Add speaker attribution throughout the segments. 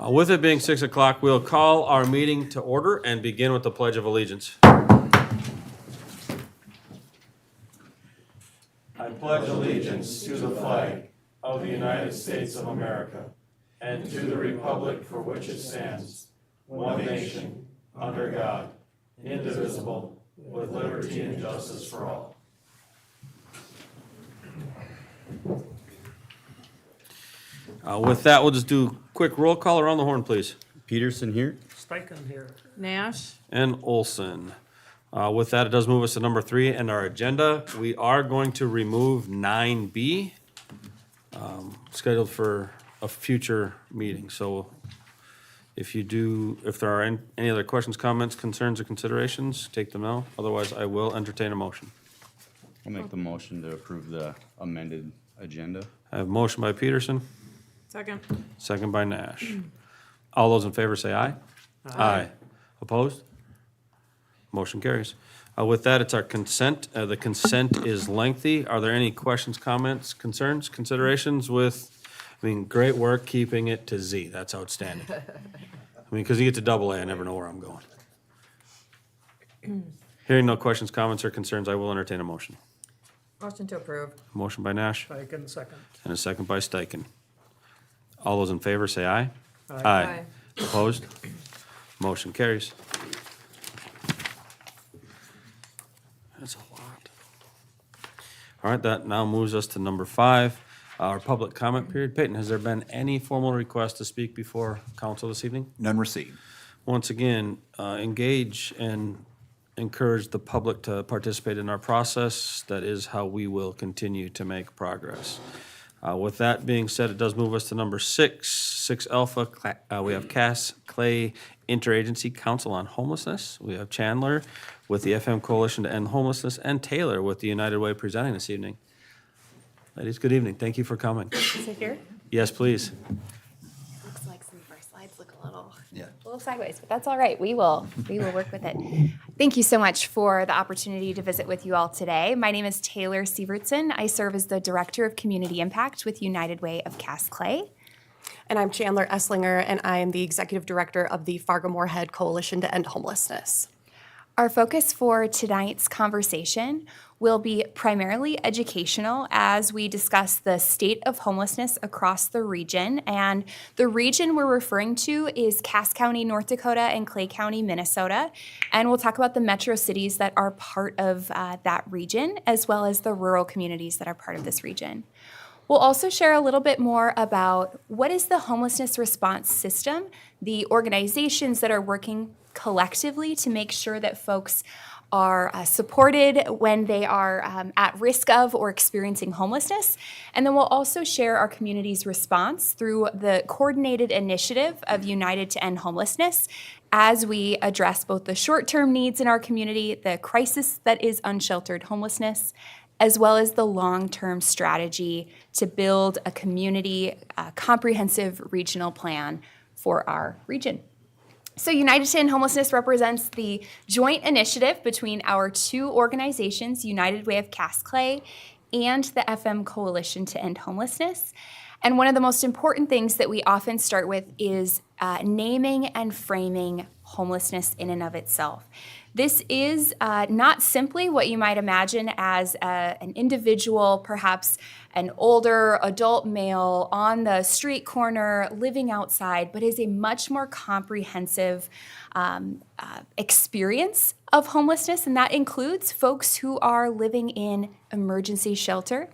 Speaker 1: With it being 6 o'clock, we'll call our meeting to order and begin with the Pledge of Allegiance. I pledge allegiance to the flag of the United States of America and to the republic for which it stands, one nation, under God, indivisible, with liberty and justice for all. With that, we'll just do a quick roll call around the horn, please.
Speaker 2: Peterson here.
Speaker 3: Steichen here.
Speaker 4: Nash.
Speaker 1: And Olson. With that, it does move us to number 3 and our agenda. We are going to remove 9B, scheduled for a future meeting. So if there are any other questions, comments, concerns, or considerations, take them now. Otherwise, I will entertain a motion.
Speaker 2: I'll make the motion to approve the amended agenda.
Speaker 1: I have a motion by Peterson,
Speaker 4: Second.
Speaker 1: second by Nash. All those in favor say aye. Aye. Opposed? Motion carries. With that, it's our consent. The consent is lengthy. Are there any questions, comments, concerns, considerations great work keeping it to Z. That's outstanding. Because you get to double A, I never know where I'm going. Hearing no questions, comments, or concerns, I will entertain a motion.
Speaker 4: Motion to approve.
Speaker 1: Motion by Nash
Speaker 3: Steichen, second.
Speaker 1: and a second by Steichen. All those in favor say aye.
Speaker 4: Aye.
Speaker 1: Opposed? Motion carries. That's a lot. All right, that now moves us to number 5, our public comment period. Peyton, has there been any formal request to speak before council this evening?
Speaker 5: None received.
Speaker 1: Once again, engage and encourage the public to participate in our process. That is how we will continue to make progress. With that being said, it does move us to number 6 Alpha. We have Cass Clay Interagency Council on Homelessness. We have Chandler with the FM Coalition to End Homelessness and Taylor with the United Way presenting this evening. Ladies, good evening. Thank you for coming.
Speaker 6: Is it here?
Speaker 1: Yes, please.
Speaker 6: Looks like some of our slides look
Speaker 5: Yeah.
Speaker 6: a little sideways, but that's all right. We will work with it. Thank you so much for the opportunity to visit with you all today. My name is Taylor Sievertson. I serve as the Director of Community Impact with United Way of Cass Clay.
Speaker 7: And I'm Chandler Esslinger, and I am the Executive Director of the Fargo-Moorhead Coalition to End Homelessness.
Speaker 6: Our focus for tonight's conversation will be primarily educational as we discuss the state of homelessness across the region. And the region we're referring to is Cass County, North Dakota, and Clay County, Minnesota. And we'll talk about the metro cities that are part of that region, as well as the rural communities that are part of this region. We'll also share a little bit more about what is the homelessness response system, the organizations that are working collectively to make sure that folks are supported when they are at risk of or experiencing homelessness. And then we'll also share our community's response through the coordinated initiative of United to End Homelessness as we address both the short-term needs in our community, the crisis that is unsheltered homelessness, as well as the long-term strategy to build a community, comprehensive regional plan for our region. So United to End Homelessness represents the joint initiative between our two organizations, United Way of Cass Clay and the FM Coalition to End Homelessness. And one of the most important things that we often start with is naming and framing homelessness in and of itself. This is not simply what you might imagine as an individual, perhaps an older adult male on the street corner living outside, but is a much more comprehensive experience of homelessness, and that includes folks who are living in emergency shelter.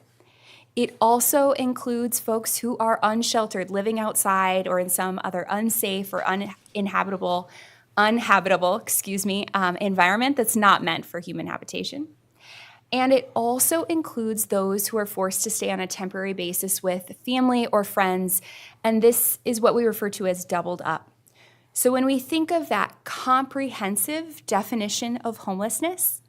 Speaker 6: It also includes folks who are unsheltered, living outside or in some other unsafe or uninhabitable environment that's not meant for human habitation. And it also includes those who are forced to stay on a temporary basis with family or friends, and this is what we refer to as doubled up. So when we think of that comprehensive definition of homelessness,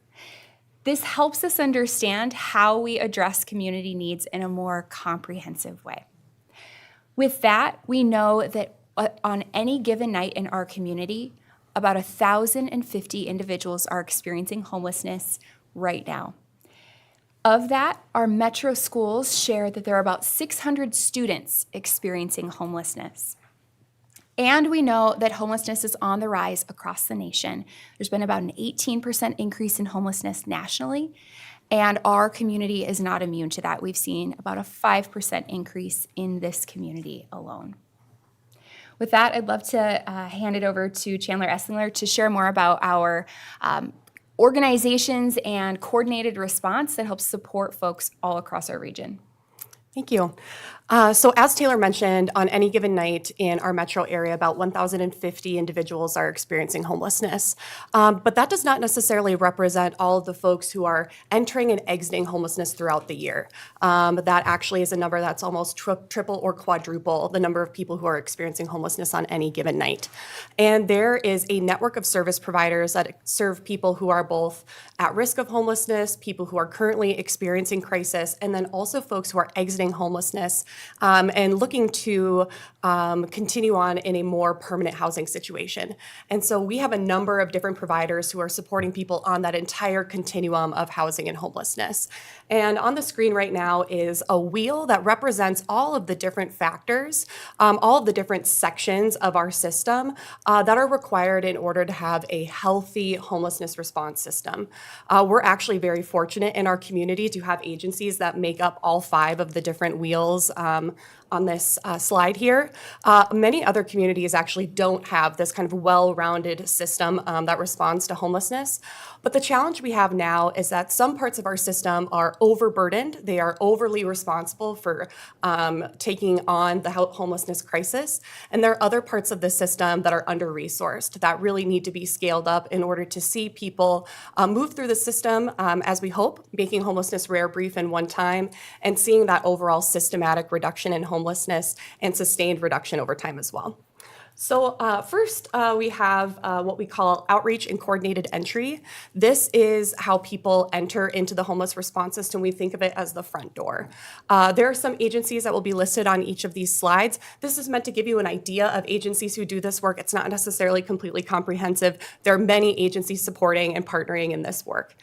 Speaker 6: this helps us understand how we address community needs in a more comprehensive way. With that, we know that on any given night in our community, about 1,050 individuals are experiencing homelessness right now. Of that, our metro schools share that there are about 600 students experiencing homelessness. And we know that homelessness is on the rise across the nation. There's been about an 18% increase in homelessness nationally, and our community is not immune to that. We've seen about a 5% increase in this community alone. With that, I'd love to hand it over to Chandler Esslinger to share more about our organizations and coordinated response that helps support folks all across our region.
Speaker 7: Thank you. So as Taylor mentioned, on any given night in our metro area, about 1,050 individuals are experiencing homelessness. But that does not necessarily represent all of the folks who are entering and exiting homelessness throughout the year. That actually is a number that's almost triple or quadruple the number of people who are experiencing homelessness on any given night. And there is a network of service providers that serve people who are both at risk of homelessness, people who are currently experiencing crisis, and then also folks who are exiting homelessness and looking to continue on in a more permanent housing situation. And so we have a number of different providers who are supporting people on that entire continuum of housing and homelessness. And on the screen right now is a wheel that represents all of the different factors, all of the different sections of our system that are required in order to have a healthy homelessness response system. We're actually very fortunate in our community to have agencies that make up all 5 of the different wheels on this slide here. Many other communities actually don't have this kind of well-rounded system that responds to homelessness. But the challenge we have now is that some parts of our system are overburdened. They are overly responsible for taking on the homelessness crisis. And there are other parts of the system that are under-resourced that really need to be scaled up in order to see people move through the system, as we hope, making homelessness rare, brief, and one time, and seeing that overall systematic reduction in homelessness and sustained reduction over time as well. So first, we have what we call outreach and coordinated entry. This is how people enter into the homeless response system. We think of it as the front door. There are some agencies that will be listed on each of these slides. This is meant to give you an idea of agencies who do this work. It's not necessarily completely comprehensive. There are many agencies supporting and partnering in this work.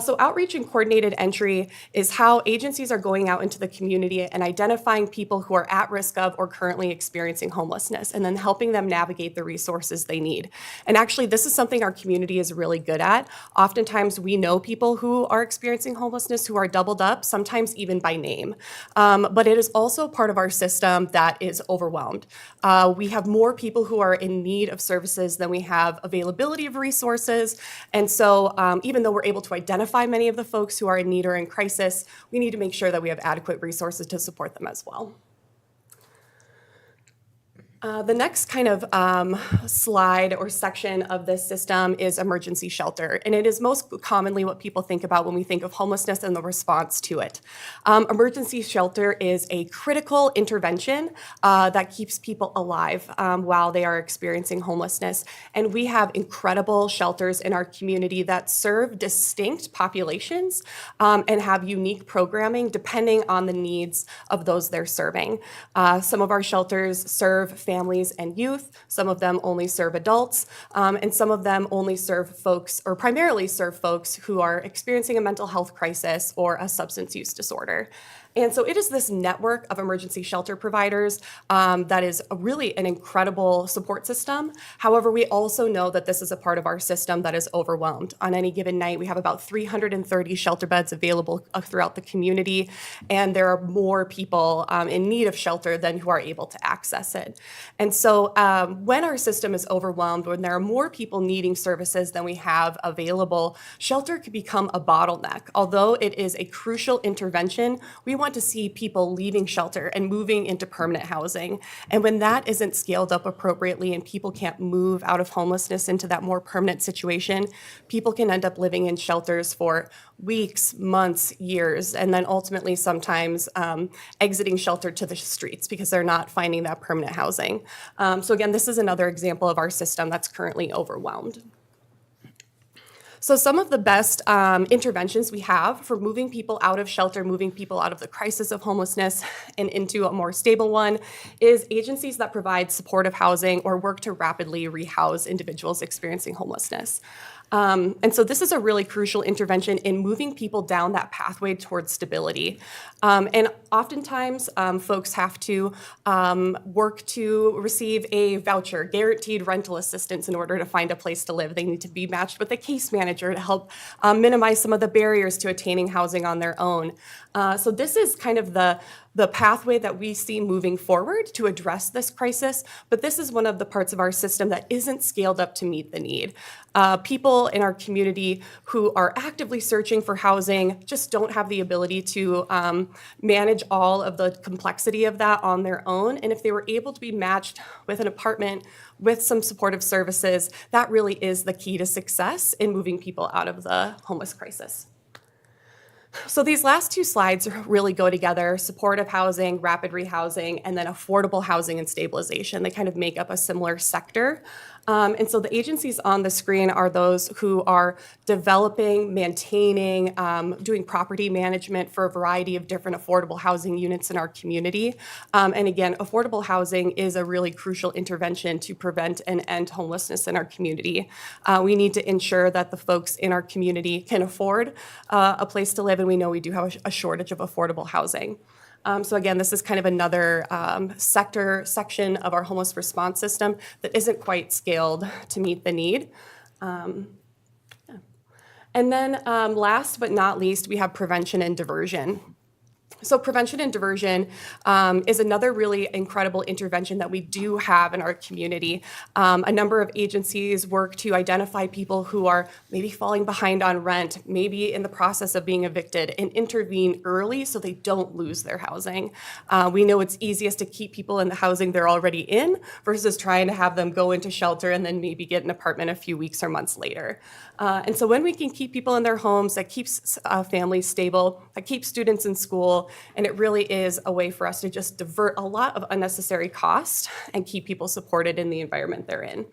Speaker 7: So outreach and coordinated entry is how agencies are going out into the community and identifying people who are at risk of or currently experiencing homelessness, and then helping them navigate the resources they need. And actually, this is something our community is really good at. Oftentimes, we know people who are experiencing homelessness who are doubled up, sometimes even by name. But it is also part of our system that is overwhelmed. We have more people who are in need of services than we have availability of resources. And so even though we're able to identify many of the folks who are in need or in crisis, we need to make sure that we have adequate resources to support them as well. The next kind of slide or section of this system is emergency shelter, and it is most commonly what people think about when we think of homelessness and the response to it. Emergency shelter is a critical intervention that keeps people alive while they are experiencing homelessness, and we have incredible shelters in our community that serve distinct populations and have unique programming depending on the needs of those they're serving. Some of our shelters serve families and youth, some of them only serve adults, and some of them only serve folks, or primarily serve folks who are experiencing a mental health crisis or a substance use disorder. And so it is this network of emergency shelter providers that is really an incredible support system. However, we also know that this is a part of our system that is overwhelmed. On any given night, we have about 330 shelter beds available throughout the community, and there are more people in need of shelter than who are able to access it. And so when our system is overwhelmed, when there are more people needing services than we have available, shelter can become a bottleneck. Although it is a crucial intervention, we want to see people leaving shelter and moving into permanent housing. And when that isn't scaled up appropriately and people can't move out of homelessness into that more permanent situation, people can end up living in shelters for weeks, months, years, and then ultimately sometimes exiting shelter to the streets because they're not finding that permanent housing. So again, this is another example of our system that's currently overwhelmed. So some of the best interventions we have for moving people out of shelter, moving people out of the crisis of homelessness and into a more stable one is agencies that provide supportive housing or work to rapidly rehouse individuals experiencing homelessness. And so this is a really crucial intervention in moving people down that pathway towards stability. And oftentimes, folks have to work to receive a voucher, guaranteed rental assistance in order to find a place to live. They need to be matched with a case manager to help minimize some of the barriers to attaining housing on their own. So this is kind of the pathway that we see moving forward to address this crisis, but this is one of the parts of our system that isn't scaled up to meet the need. People in our community who are actively searching for housing just don't have the ability to manage all of the complexity of that on their own, and if they were able to be matched with an apartment with some supportive services, that really is the key to success in moving people out of the homeless crisis. So these last two slides really go together: supportive housing, rapid rehousing, and then affordable housing and stabilization. They kind of make up a similar sector. And so the agencies on the screen are those who are developing, maintaining, doing property management for a variety of different affordable housing units in our community. And again, affordable housing is a really crucial intervention to prevent and end homelessness in our community. We need to ensure that the folks in our community can afford a place to live, and we know we do have a shortage of affordable housing. So again, this is kind of another section of our homeless response system that isn't quite scaled to meet the need. And then last but not least, we have prevention and diversion. So prevention and diversion is another really incredible intervention that we do have in our community. A number of agencies work to identify people who are maybe falling behind on rent, maybe in the process of being evicted, and intervene early so they don't lose their housing. We know it's easiest to keep people in the housing they're already in versus trying to have them go into shelter and then maybe get an apartment a few weeks or months later. And so when we can keep people in their homes, that keeps families stable, that keeps students in school, and it really is a way for us to just divert a lot of unnecessary cost and keep people supported in the environment they're in.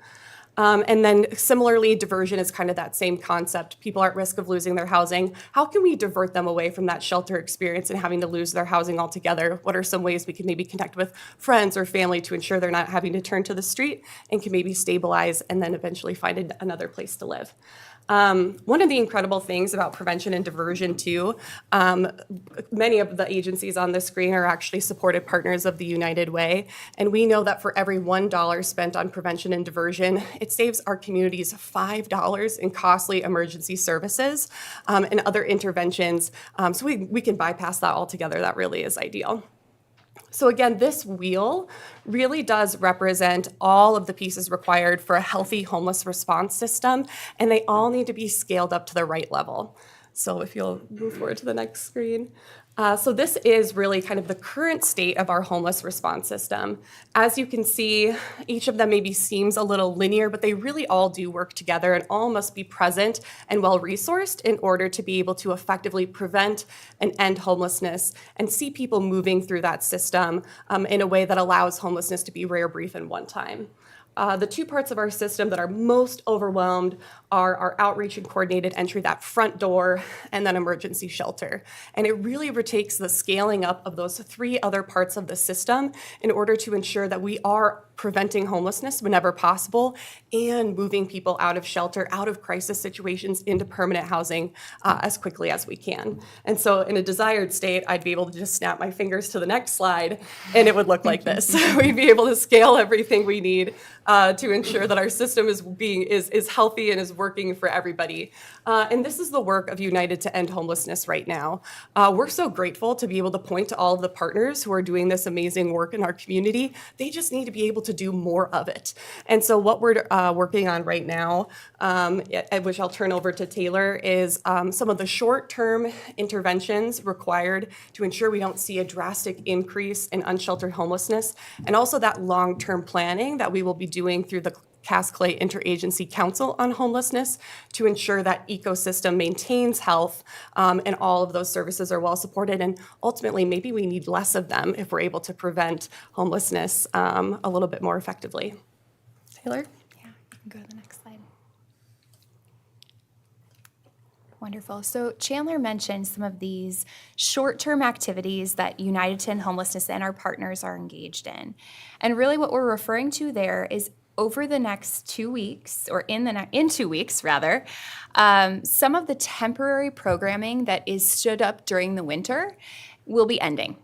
Speaker 7: And then similarly, diversion is kind of that same concept. People are at risk of losing their housing. How can we divert them away from that shelter experience and having to lose their housing altogether? What are some ways we can maybe connect with friends or family to ensure they're not having to turn to the street and can maybe stabilize and then eventually find another place to live? One of the incredible things about prevention and diversion too, many of the agencies on the screen are actually supported partners of the United Way, and we know that for every $1 spent on prevention and diversion, it saves our communities $5 in costly emergency services and other interventions, so we can bypass that altogether. That really is ideal. So again, this wheel really does represent all of the pieces required for a healthy homeless response system, and they all need to be scaled up to the right level. So if you'll move forward to the next screen. So this is really kind of the current state of our homeless response system. As you can see, each of them maybe seems a little linear, but they really all do work together and all must be present and well-resourced in order to be able to effectively prevent and end homelessness and see people moving through that system in a way that allows homelessness to be rare, brief, and one time. The two parts of our system that are most overwhelmed are our outreach and coordinated entry, that front door, and then emergency shelter. And it really takes the scaling up of those three other parts of the system in order to ensure that we are preventing homelessness whenever possible and moving people out of shelter, out of crisis situations into permanent housing as quickly as we can. And so in a desired state, I'd be able to just snap my fingers to the next slide and it would look like this. We'd be able to scale everything we need to ensure that our system is healthy and is working for everybody. And this is the work of United to End Homelessness right now. We're so grateful to be able to point to all of the partners who are doing this amazing work in our community. They just need to be able to do more of it. And so what we're working on right now, which I'll turn over to Taylor, is some of the short-term interventions required to ensure we don't see a drastic increase in unsheltered homelessness, and also that long-term planning that we will be doing through the Cass Clay Interagency Council on Homelessness to ensure that ecosystem maintains health and all of those services are well supported. And ultimately, maybe we need less of them if we're able to prevent homelessness a little bit more effectively. Taylor?
Speaker 6: Yeah, you can go to the next slide. Wonderful. So Chandler mentioned some of these short-term activities that United to End Homelessness and our partners are engaged in. And really what we're referring to there is over the next 2 weeks, or in 2 weeks rather, some of the temporary programming that is stood up during the winter will be ending.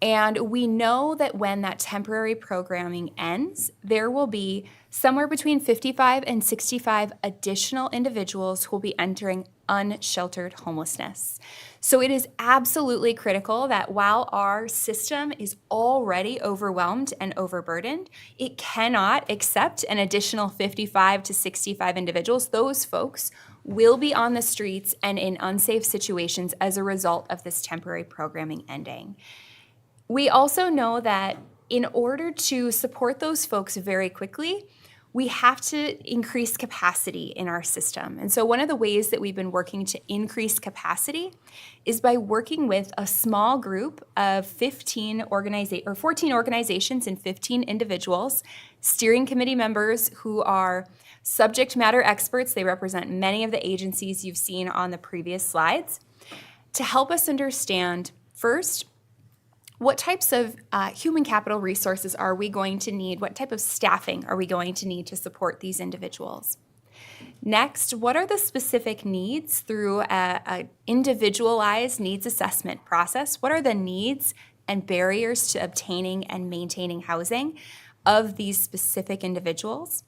Speaker 6: And we know that when that temporary programming ends, there will be somewhere between 55 and 65 additional individuals who will be entering unsheltered homelessness. So it is absolutely critical that while our system is already overwhelmed and overburdened, it cannot accept an additional 55 to 65 individuals. Those folks will be on the streets and in unsafe situations as a result of this temporary programming ending. We also know that in order to support those folks very quickly, we have to increase capacity in our system. And so one of the ways that we've been working to increase capacity is by working with a small group of 14 organizations and 15 individuals, steering committee members who are subject matter experts. They represent many of the agencies you've seen on the previous slides, to help us understand, first, what types of human capital resources are we going to need? What type of staffing are we going to need to support these individuals? Next, what are the specific needs through an individualized needs assessment process? What are the needs and barriers to obtaining and maintaining housing of these specific individuals?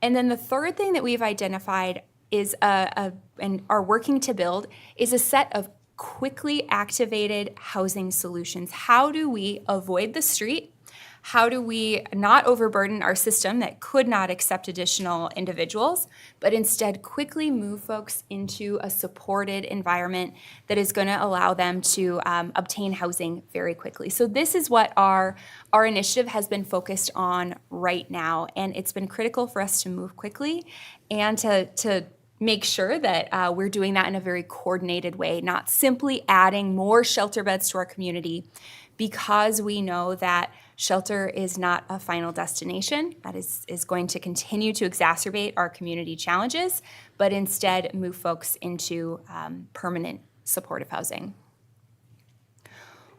Speaker 6: And then the third thing that we've identified is and are working to build is a set of quickly activated housing solutions. How do we avoid the street? How do we not overburden our system that could not accept additional individuals, but instead quickly move folks into a supported environment that is going to allow them to obtain housing very quickly? So this is what our initiative has been focused on right now, and it's been critical for us to move quickly and to make sure that we're doing that in a very coordinated way, not simply adding more shelter beds to our community, because we know that shelter is not a final destination. That is going to continue to exacerbate our community challenges, but instead move folks into permanent supportive housing.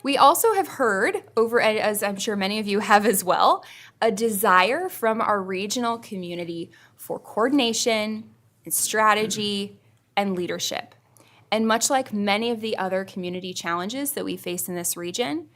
Speaker 6: We also have heard, as I'm sure many of you have as well, a desire from our regional community for coordination and strategy and leadership. And much like many of the other community challenges that we face in this region,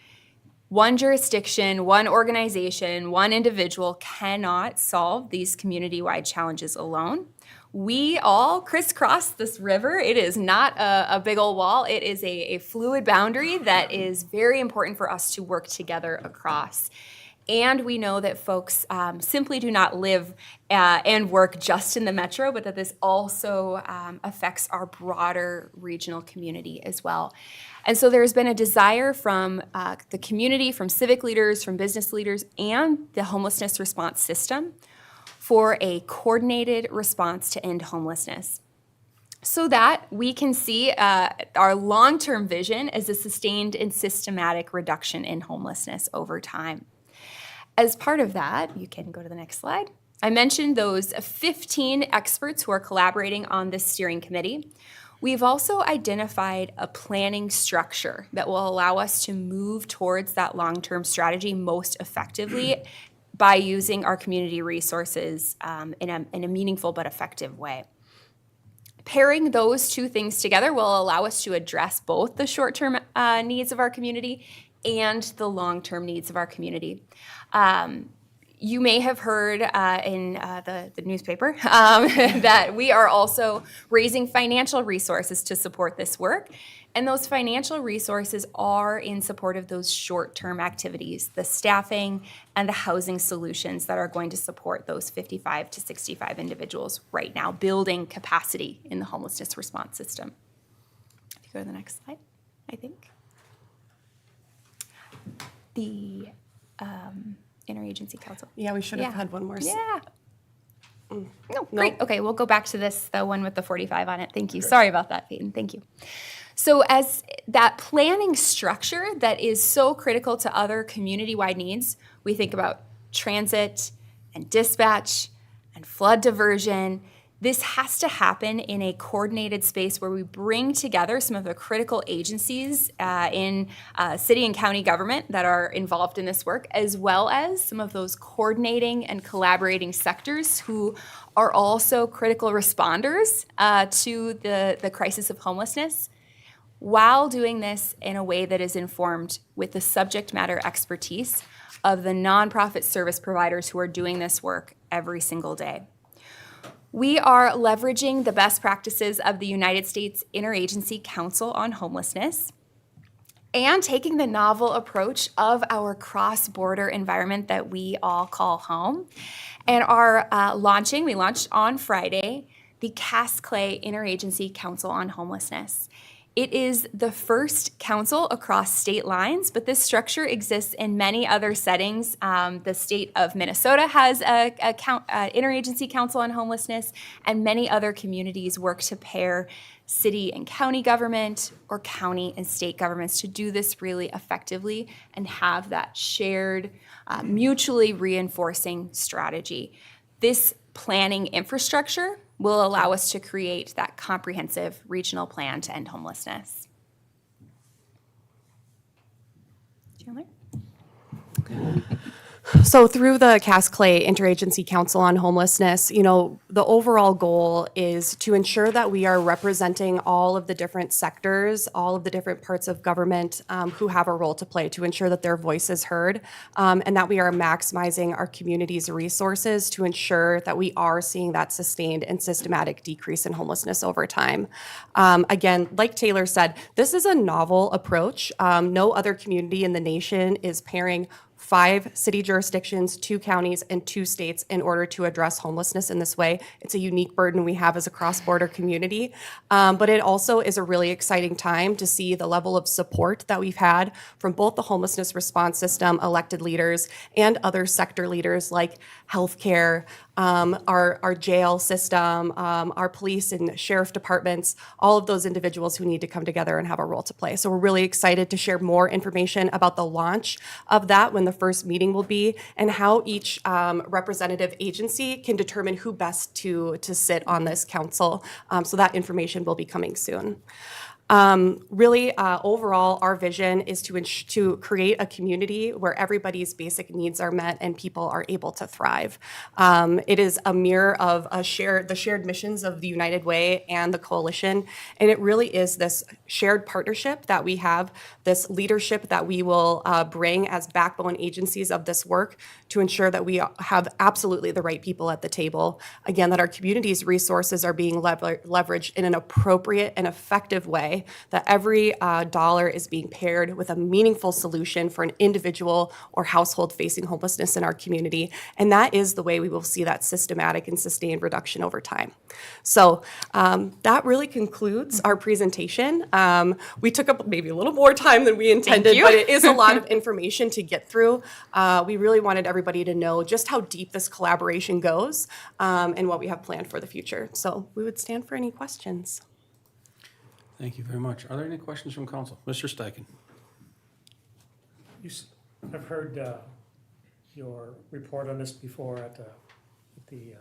Speaker 6: one jurisdiction, one organization, one individual cannot solve these community-wide challenges alone. We all crisscross this river. It is not a big old wall. It is a fluid boundary that is very important for us to work together across. And we know that folks simply do not live and work just in the metro, but that this also affects our broader regional community as well. And so there's been a desire from the community, from civic leaders, from business leaders, and the homelessness response system for a coordinated response to end homelessness, so that we can see our long-term vision as a sustained and systematic reduction in homelessness over time. As part of that, you can go to the next slide. I mentioned those 15 experts who are collaborating on this steering committee. We've also identified a planning structure that will allow us to move towards that long-term strategy most effectively by using our community resources in a meaningful but effective way. Pairing those two things together will allow us to address both the short-term needs of our community and the long-term needs of our community. You may have heard in the newspaper that we are also raising financial resources to support this work. And those financial resources are in support of those short-term activities, the staffing and the housing solutions that are going to support those 55 to 65 individuals right now, building capacity in the homelessness response system. If you go to the next slide, I think. The Interagency Council.
Speaker 7: Yeah, we should have had one more.
Speaker 6: Yeah. No, great. Okay, we'll go back to this, the one with the 45 on it. Thank you. Sorry about that, Peyton. Thank you. So as that planning structure that is so critical to other community-wide needs, we think about transit and dispatch and flood diversion. This has to happen in a coordinated space where we bring together some of the critical agencies in city and county government that are involved in this work, as well as some of those coordinating and collaborating sectors who are also critical responders to the crisis of homelessness, while doing this in a way that is informed with the subject matter expertise of the nonprofit service providers who are doing this work every single day. We are leveraging the best practices of the United States Interagency Council on Homelessness and taking the novel approach of our cross-border environment that we all call home, and are we launched on Friday, the Cass Clay Interagency Council on Homelessness. It is the first council across state lines, but this structure exists in many other settings. The state of Minnesota has an interagency council on homelessness, and many other communities work to pair city and county government or county and state governments to do this really effectively and have that shared, mutually reinforcing strategy. This planning infrastructure will allow us to create that comprehensive regional plan to end homelessness. Chandler?
Speaker 7: So through the Cass Clay Interagency Council on Homelessness, the overall goal is to ensure that we are representing all of the different sectors, all of the different parts of government who have a role to play, to ensure that their voice is heard, and that we are maximizing our community's resources to ensure that we are seeing that sustained and systematic decrease in homelessness over time. Again, like Taylor said, this is a novel approach. No other community in the nation is pairing 5 city jurisdictions, 2 counties, and 2 states in order to address homelessness in this way. It's a unique burden we have as a cross-border community, but it also is a really exciting time to see the level of support that we've had from both the homelessness response system, elected leaders, and other sector leaders like healthcare, our jail system, our police and sheriff departments, all of those individuals who need to come together and have a role to play. So we're really excited to share more information about the launch of that, when the first meeting will be, and how each representative agency can determine who best to sit on this council. So that information will be coming soon. Overall, our vision is to create a community where everybody's basic needs are met and people are able to thrive. It is a mirror of the shared missions of the United Way and the Coalition, and it really is this shared partnership that we have, this leadership that we will bring as backbone agencies of this work to ensure that we have absolutely the right people at the table. Again, that our community's resources are being leveraged in an appropriate and effective way, that every dollar is being paired with a meaningful solution for an individual or household facing homelessness in our community. And that is the way we will see that systematic and sustained reduction over time. So that really concludes our presentation. We took up maybe a little more time than we intended, but it is a lot of information to get through. We really wanted everybody to know just how deep this collaboration goes and what we have planned for the future. So we would stand for any questions.
Speaker 1: Thank you very much. Are there any questions from council? Mr. Steichen?
Speaker 3: I've heard your report on this before at the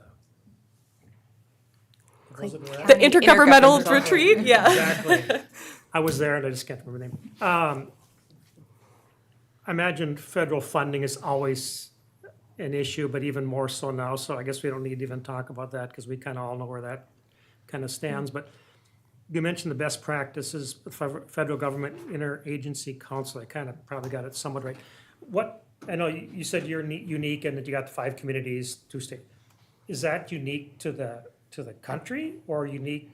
Speaker 3: was it where?
Speaker 7: The intergovernmental retreat, yeah.
Speaker 3: Exactly. I was there and I just can't remember the name. I imagine federal funding is always an issue, but even more so now. So I guess we don't need to even talk about that because we kind of all know where that kind of stands. But you mentioned the best practices, federal government interagency council. I kind of probably got it somewhat right. I know you said you're unique and that you got 5 communities, 2 states. Is that unique to the country, or unique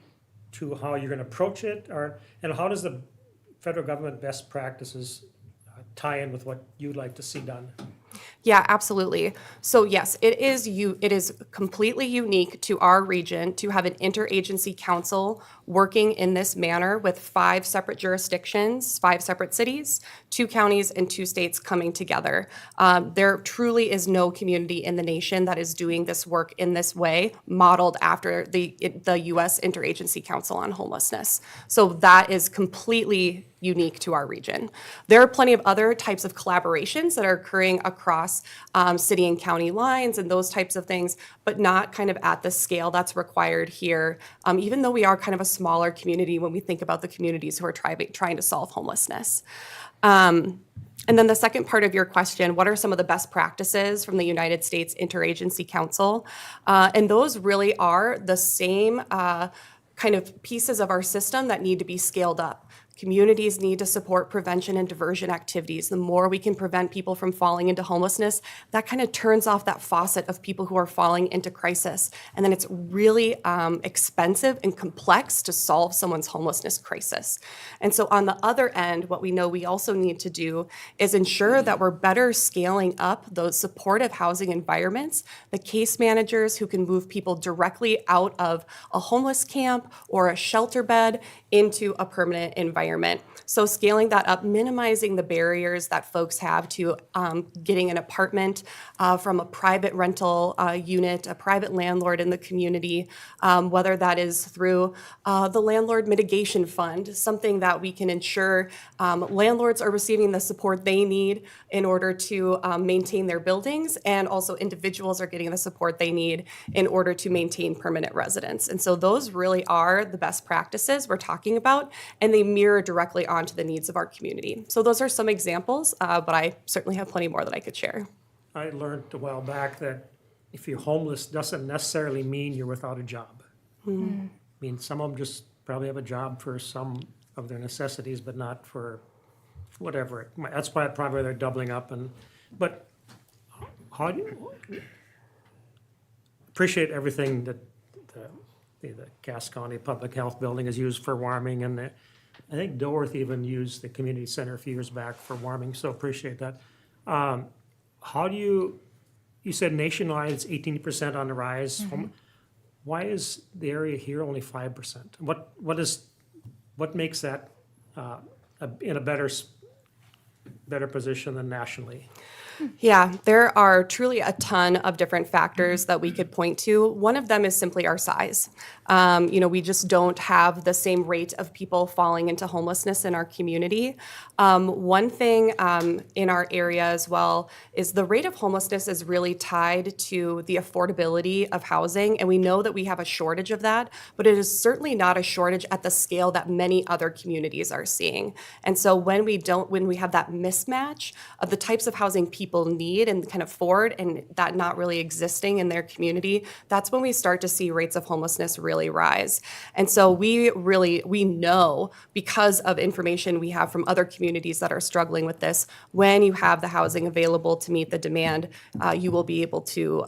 Speaker 3: to how you're going to approach it, and how does the federal government best practices tie in with what you'd like to see done?
Speaker 7: Yeah, absolutely. So yes, it is completely unique to our region to have an interagency council working in this manner with 5 separate jurisdictions, 5 separate cities, 2 counties, and 2 states coming together. There truly is no community in the nation that is doing this work in this way, modeled after the U.S. Interagency Council on Homelessness. So that is completely unique to our region. There are plenty of other types of collaborations that are occurring across city and county lines and those types of things, but not kind of at the scale that's required here, even though we are kind of a smaller community when we think about the communities who are trying to solve homelessness. And then the second part of your question, what are some of the best practices from the United States Interagency Council? And those really are the same kind of pieces of our system that need to be scaled up. Communities need to support prevention and diversion activities. The more we can prevent people from falling into homelessness, that kind of turns off that faucet of people who are falling into crisis. And then it's really expensive and complex to solve someone's homelessness crisis. And so on the other end, what we know we also need to do is ensure that we're better scaling up those supportive housing environments, the case managers who can move people directly out of a homeless camp or a shelter bed into a permanent environment. So scaling that up, minimizing the barriers that folks have to getting an apartment from a private rental unit, a private landlord in the community, whether that is through the Landlord Mitigation Fund, something that we can ensure landlords are receiving the support they need in order to maintain their buildings, and also individuals are getting the support they need in order to maintain permanent residence. And so those really are the best practices we're talking about, and they mirror directly onto the needs of our community. So those are some examples, but I certainly have plenty more that I could share.
Speaker 3: I learned a while back that if you're homeless, doesn't necessarily mean you're without a job. I mean, some of them just probably have a job for some of their necessities, but not for whatever. That's why probably they're doubling up. But how do you appreciate everything that the Cass County Public Health Building is used for warming, and I think Dilworth even used the community center a few years back for warming, so appreciate that. How do you said nationwide it's 18% on the rise. Why is the area here only 5%? What makes that in a better position than nationally?
Speaker 7: Yeah, there are truly a ton of different factors that we could point to. One of them is simply our size. We just don't have the same rate of people falling into homelessness in our community. One thing in our area as well is the rate of homelessness is really tied to the affordability of housing, and we know that we have a shortage of that, but it is certainly not a shortage at the scale that many other communities are seeing. And so when we have that mismatch of the types of housing people need and can afford, and that not really existing in their community, that's when we start to see rates of homelessness really rise. And so we know, because of information we have from other communities that are struggling with this, when you have the housing available to meet the demand, you will be able to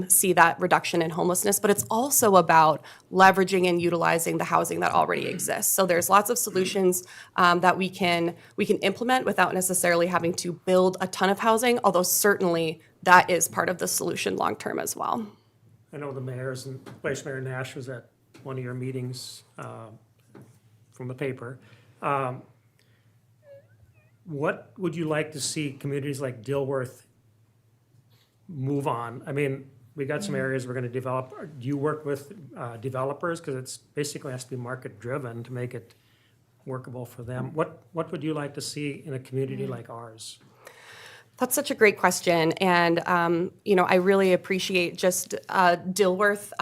Speaker 7: see that reduction in homelessness. But it's also about leveraging and utilizing the housing that already exists. So there's lots of solutions that we can implement without necessarily having to build a ton of housing, although certainly that is part of the solution long-term as well.
Speaker 3: I know the mayors and Vice Mayor Nash was at one of your meetings from the paper. What would you like to see communities like Dilworth move on? I mean, we got some areas we're going to develop. Do you work with developers? Because it's basically has to be market-driven to make it workable for them. What would you like to see in a community like ours?
Speaker 7: That's such a great question, and I really appreciate just Dilworth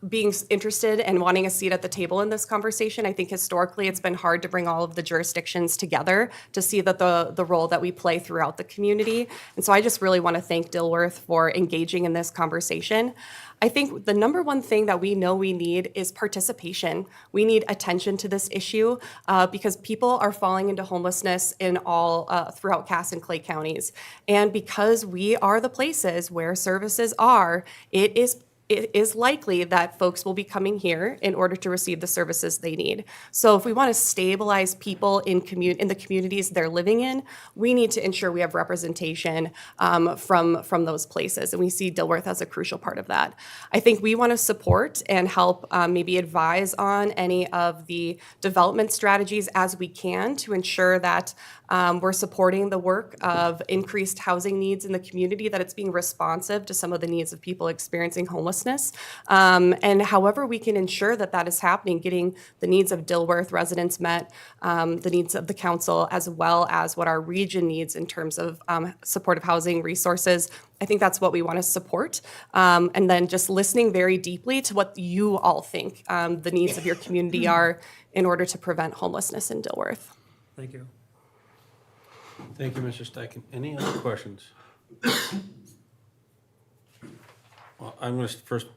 Speaker 7: being interested and wanting a seat at the table in this conversation. I think historically it's been hard to bring all of the jurisdictions together to see that the role that we play throughout the community. And so I just really want to thank Dilworth for engaging in this conversation. I think the number one thing that we know we need is participation. We need attention to this issue because people are falling into homelessness in all throughout Cass and Clay counties. And because we are the places where services are, it is likely that folks will be coming here in order to receive the services they need. So if we want to stabilize people in the communities they're living in, we need to ensure we have representation from those places. And we see Dilworth as a crucial part of that. I think we want to support and help maybe advise on any of the development strategies as we can to ensure that we're supporting the work of increased housing needs in the community, that it's being responsive to some of the needs of people experiencing homelessness homelessness. And however we can ensure that that is happening, getting the needs of Dilworth residents met, the needs of the council, as well as what our region needs in terms of supportive housing resources. I think that's what we want to support. And then just listening very deeply to what you all think the needs of your community are in order to prevent homelessness in Dilworth.
Speaker 3: Thank you.
Speaker 1: Thank you, Mr. Steichen. Any other questions? Well, I'm going to first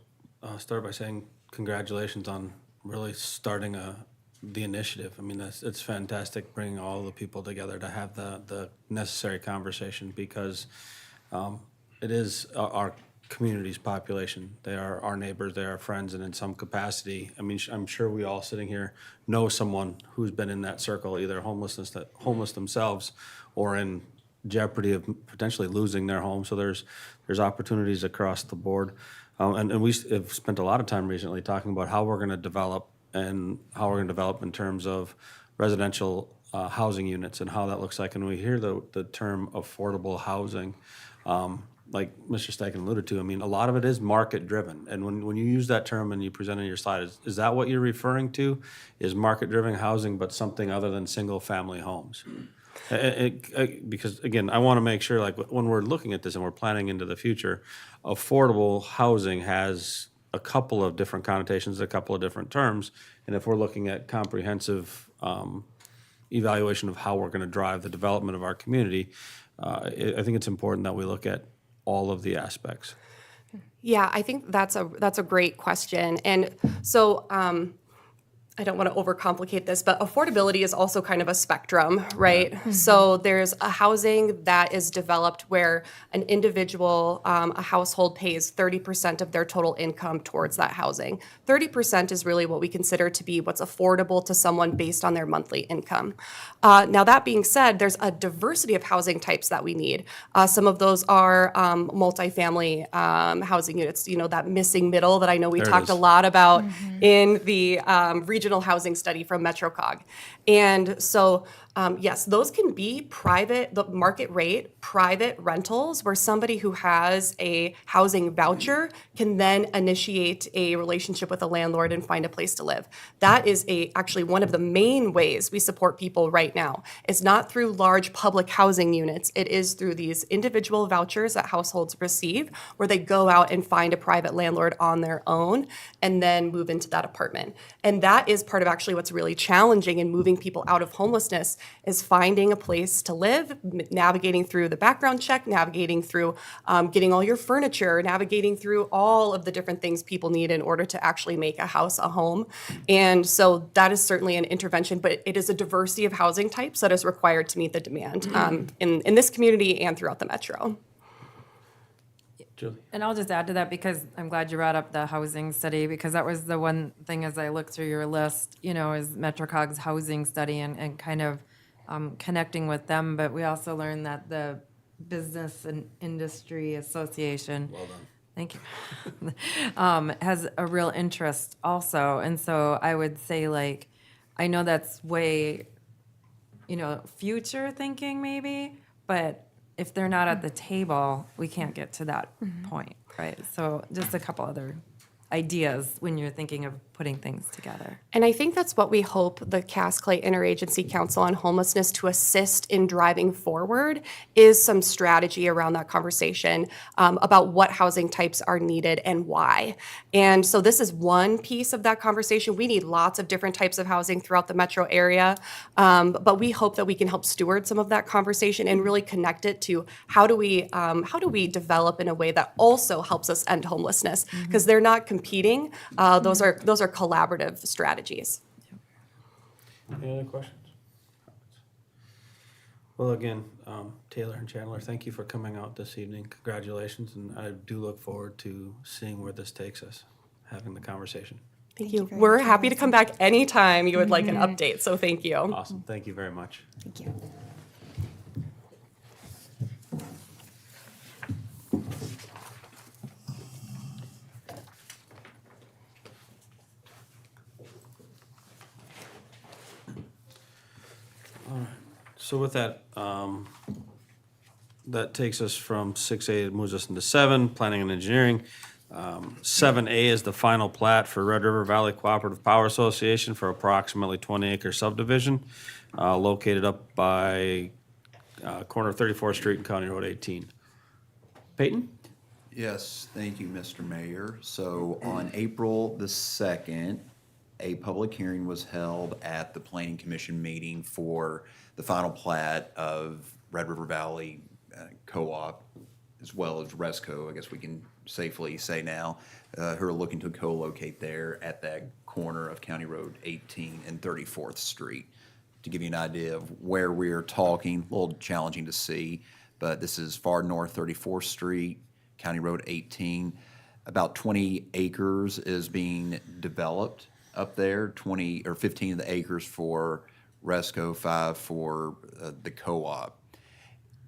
Speaker 1: start by saying congratulations on really starting the initiative. I mean, it's fantastic bringing all the people together to have the necessary conversation because it is our community's population. They are our neighbors, they are our friends, and in some capacity, I mean, I'm sure we all sitting here know someone who's been in that circle, either homeless themselves or in jeopardy of potentially losing their home. So there's opportunities across the board. And we have spent a lot of time recently talking about how we're going to develop and how we're going to develop in terms of residential housing units and how that looks like. And we hear the term affordable housing, like Mr. Steichen alluded to. I mean, a lot of it is market driven. And when you use that term and you present it on your slide, is that what you're referring to? Is market driven housing, but something other than single family homes? Because again, I want to make sure, like when we're looking at this and we're planning into the future, affordable housing has a couple of different connotations, a couple of different terms. And if we're looking at comprehensive evaluation of how we're going to drive the development of our community, I think it's important that we look at all of the aspects.
Speaker 7: Yeah, I think that's a great question. And so I don't want to overcomplicate this, but affordability is also kind of a spectrum, right? So there's a housing that is developed where an individual, a household pays 30% of their total income towards that housing. 30% is really what we consider to be what's affordable to someone based on their monthly income. Now, that being said, there's a diversity of housing types that we need. Some of those are multifamily housing units, you know, that missing middle that I know we
Speaker 1: There it
Speaker 7: talked
Speaker 1: is.
Speaker 7: a lot about in the regional housing study from MetroCog. And so, yes, those can be private, the market rate, private rentals where somebody who has a housing voucher can then initiate a relationship with a landlord and find a place to live. That is actually one of the main ways we support people right now. It's not through large public housing units. It is through these individual vouchers that households receive where they go out and find a private landlord on their own and then move into that apartment. And that is part of actually what's really challenging in moving people out of homelessness is finding a place to live, navigating through the background check, navigating through getting all your furniture, navigating through all of the different things people need in order to actually make a house a home. And so that is certainly an intervention, but it is a diversity of housing types that is required to meet the demand in this community and throughout the metro.
Speaker 1: Julie?
Speaker 4: And I'll just add to that because I'm glad you brought up the housing study because that was the one thing as I looked through your list, you know, is MetroCog's housing study and kind of connecting with them. But we also learned that the Business and Industry Association.
Speaker 1: Well done.
Speaker 4: Thank you. Has a real interest also. And so I would say, like, I know that's way, you know, future thinking maybe, but if they're not at the table, we can't get to that point, right? So just a couple other ideas when you're thinking of putting things together.
Speaker 7: And I think that's what we hope the Cass Clay Interagency Council on Homelessness to assist in driving forward is some strategy around that conversation about what housing types are needed and why. And so this is one piece of that conversation. We need lots of different types of housing throughout the metro area, but we hope that we can help steward some of that conversation and really connect it to how do we develop in a way that also helps us end homelessness, because they're not competing. Those are collaborative strategies.
Speaker 1: Any other questions? Well, again, Taylor and Chandler, thank you for coming out this evening. Congratulations, and I do look forward to seeing where this takes us, having the conversation.
Speaker 7: Thank you.
Speaker 6: very
Speaker 7: We're
Speaker 6: much,
Speaker 7: happy to come back anytime you would like an update, so thank you.
Speaker 1: Awesome, thank you very much.
Speaker 6: Thank you.
Speaker 1: So with that, that takes us from 6A, it moves us into 7, planning and engineering. 7A is the final plat for Red River Valley Cooperative Power Association for approximately 20-acre subdivision located up by corner of 34th Street and County Road 18. Peyton?
Speaker 5: Yes, thank you, Mr. Mayor. So on April the 2nd, a public hearing was held at the Planning Commission meeting for the final plat of Red River Valley Co-op, as well as Resco, I guess we can safely say now, who are looking to co-locate there at that corner of County Road 18 and 34th Street. To give you an idea of where we're talking, a little challenging to see, but this is far north 34th Street, County Road 18. About 20 acres is being developed up there, 20 or 15 of the acres for Resco, 5 for the co-op.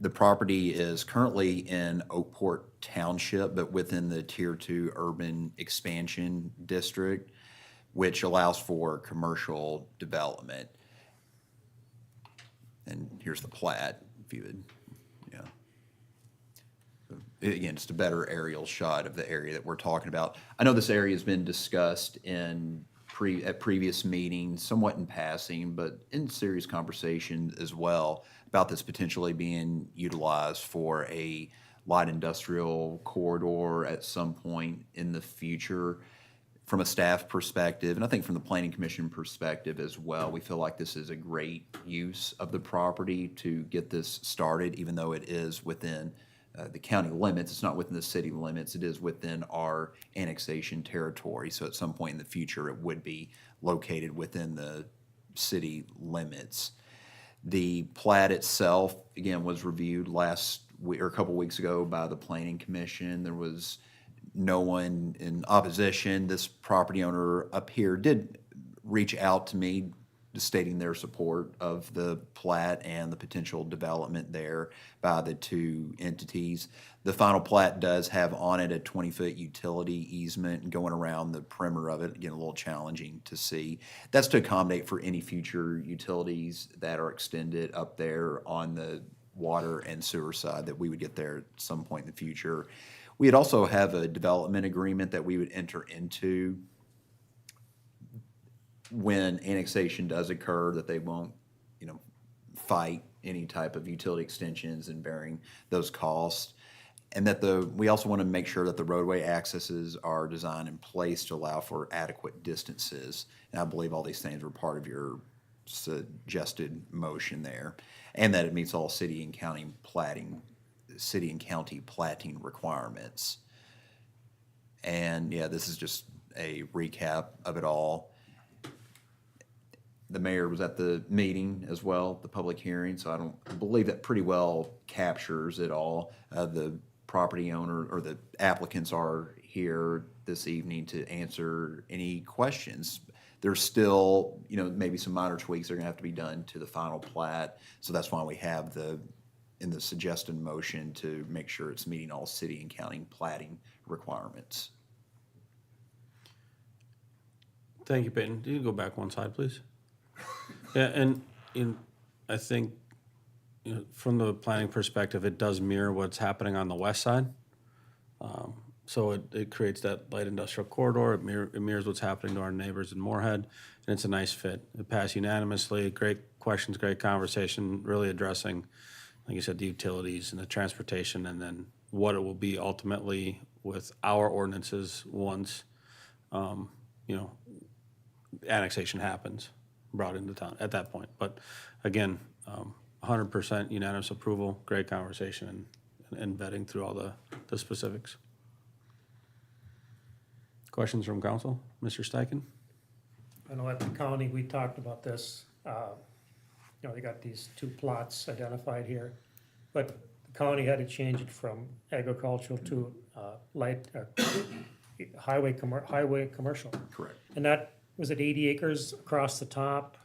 Speaker 5: The property is currently in Oakport Township, but within the Tier 2 Urban Expansion District, which allows for commercial development. And here's the plat, if you would, yeah. So, again, just a better aerial shot of the area that we're talking about. I know this area has been discussed in at previous meetings, somewhat in passing, but in serious conversation as well about this potentially being utilized for a light industrial corridor at some point in the future. From a staff perspective, and I think from the Planning Commission perspective as well, we feel like this is a great use of the property to get this started, even though it is within the county limits. It's not within the city limits. It is within our annexation territory. So at some point in the future, it would be located within the city limits. The plat itself, again, was reviewed last week or a couple weeks ago by the Planning Commission. There was no one in opposition. This property owner up here did reach out to me, stating their support of the plat and the potential development there by the two entities. The final plat does have on it a 20-foot utility easement going around the perimeter of it. Again, a little challenging to see. That's to accommodate for any future utilities that are extended up there on the water and sewer side that we would get there at some point in the future. We'd also have a development agreement that we would enter into when annexation does occur, that they won't, fight any type of utility extensions and bearing those costs. And that we also want to make sure that the roadway accesses are designed in place to allow for adequate distances. And I believe all these things were part of your suggested motion there. And that it meets all city and county platting requirements. And yeah, this is just a recap of it all. The mayor was at the meeting as well, the public hearing, so I don't believe that pretty well captures it all. The property owner or the applicants are here this evening to answer any questions. There's still, maybe some minor tweaks that are gonna have to be done to the final plat, so that's why we have in the suggested motion to make sure it's meeting all city and county platting requirements.
Speaker 1: Thank you, Peyton. You can go back one slide, please. Yeah, and I think, from the planning perspective, it does mirror what's happening on the west side. So it creates that light industrial corridor. It mirrors what's happening to our neighbors in Moorhead, and it's a nice fit. It passed unanimously. Great questions, great conversation, really addressing, like you said, the utilities and the transportation, and then what it will be ultimately with our ordinances once, annexation happens, brought into town at that point. But again, 100% unanimous approval, great conversation, and vetting through all the specifics. Questions from council? Mr. Steichen?
Speaker 3: I know at the county, we talked about this, they got these two plots identified here, but the county had to change it from agricultural to highway commercial.
Speaker 5: Correct.
Speaker 3: And that was at 80 acres across the top.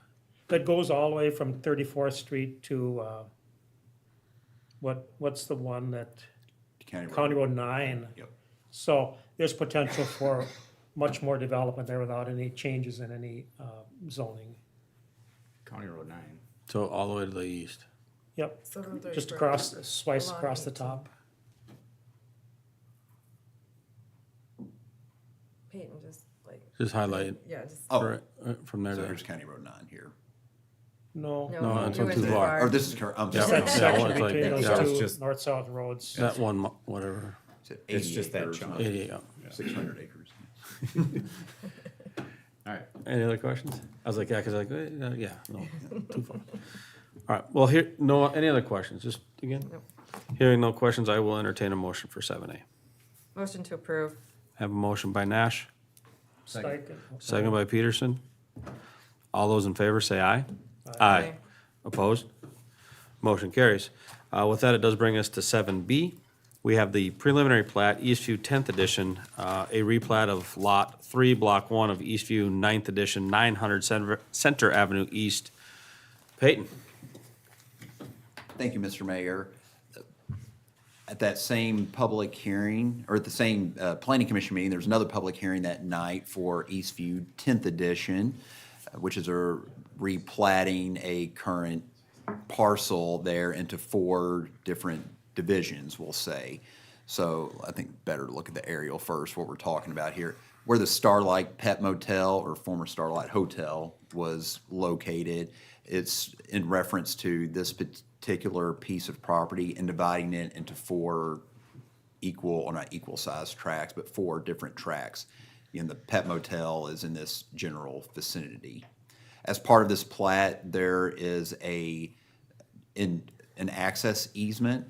Speaker 3: That goes all the way from 34th Street to, what's the one that, County Road 9?
Speaker 5: Yep.
Speaker 3: So there's potential for much more development there without any changes in any zoning.
Speaker 2: County Road 9.
Speaker 1: So all the way to the east.
Speaker 3: Yep,
Speaker 4: So from
Speaker 3: just
Speaker 4: 34th
Speaker 3: across, slice
Speaker 4: along
Speaker 3: across the
Speaker 4: 18.
Speaker 3: top.
Speaker 4: Peyton, just like,
Speaker 1: Just highlight
Speaker 4: yeah, just.
Speaker 5: Oh,
Speaker 1: from there
Speaker 5: so
Speaker 1: to.
Speaker 5: here's County Road 9 here.
Speaker 3: No.
Speaker 1: No, that's
Speaker 4: you
Speaker 1: not
Speaker 4: went
Speaker 1: too far.
Speaker 5: Or this is, I'm
Speaker 1: Yeah,
Speaker 3: Just
Speaker 5: sorry.
Speaker 3: that
Speaker 1: yeah,
Speaker 3: section
Speaker 1: well, it's like-
Speaker 3: between
Speaker 1: yeah,
Speaker 3: those
Speaker 1: it's
Speaker 3: two
Speaker 2: just-
Speaker 3: north-south roads.
Speaker 1: That one, whatever,
Speaker 2: It's just that
Speaker 5: acres,
Speaker 2: chunk.
Speaker 5: not
Speaker 1: 80, yeah.
Speaker 5: 600 acres.
Speaker 2: All right.
Speaker 1: Any other questions? I was like, yeah, because like, yeah, no, too far. All right, well, here, no, any other questions? Just again? Hearing no questions, I will entertain a motion for 7A.
Speaker 4: Motion to approve.
Speaker 1: Have a motion by Nash,
Speaker 3: Second.
Speaker 1: second by Peterson. All those in favor say aye.
Speaker 4: Aye.
Speaker 1: Opposed? Motion carries. With that, it does bring us to 7B. We have the preliminary plat, Eastview 10th Edition, a replat of Lot 3, Block 1 of Eastview 9th Edition, 900 Center Avenue East. Peyton?
Speaker 5: Thank you, Mr. Mayor. At that same public hearing, or at the same planning commission meeting, there's another public hearing that night for Eastview 10th Edition, which is a replatting a current parcel there into 4 different divisions, we'll say. So I think better to look at the aerial first, what we're talking about here. Where the Starlight Pet Motel, or former Starlight Hotel, was located, it's in reference to this particular piece of property and dividing it into 4 equal, or not equal sized tracts, but 4 different tracts. And the Pet Motel is in this general vicinity. As part of this plat, there is an access easement,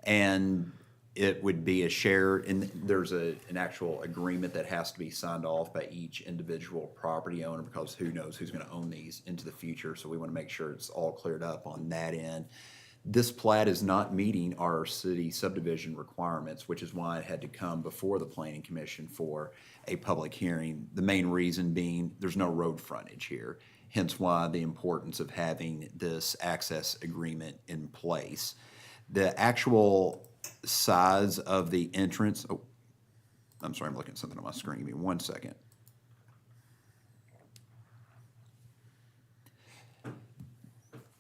Speaker 5: and it would be a shared, and there's an actual agreement that has to be signed off by each individual property owner, because who knows who's gonna own these into the future, so we wanna make sure it's all cleared up on that end. This plat is not meeting our city subdivision requirements, which is why it had to come before the planning commission for a public hearing. The main reason being, there's no road frontage here, hence why the importance of having this access agreement in place. The actual size of the entrance, oh, I'm sorry, I'm looking at something on my screen, give me 1 second.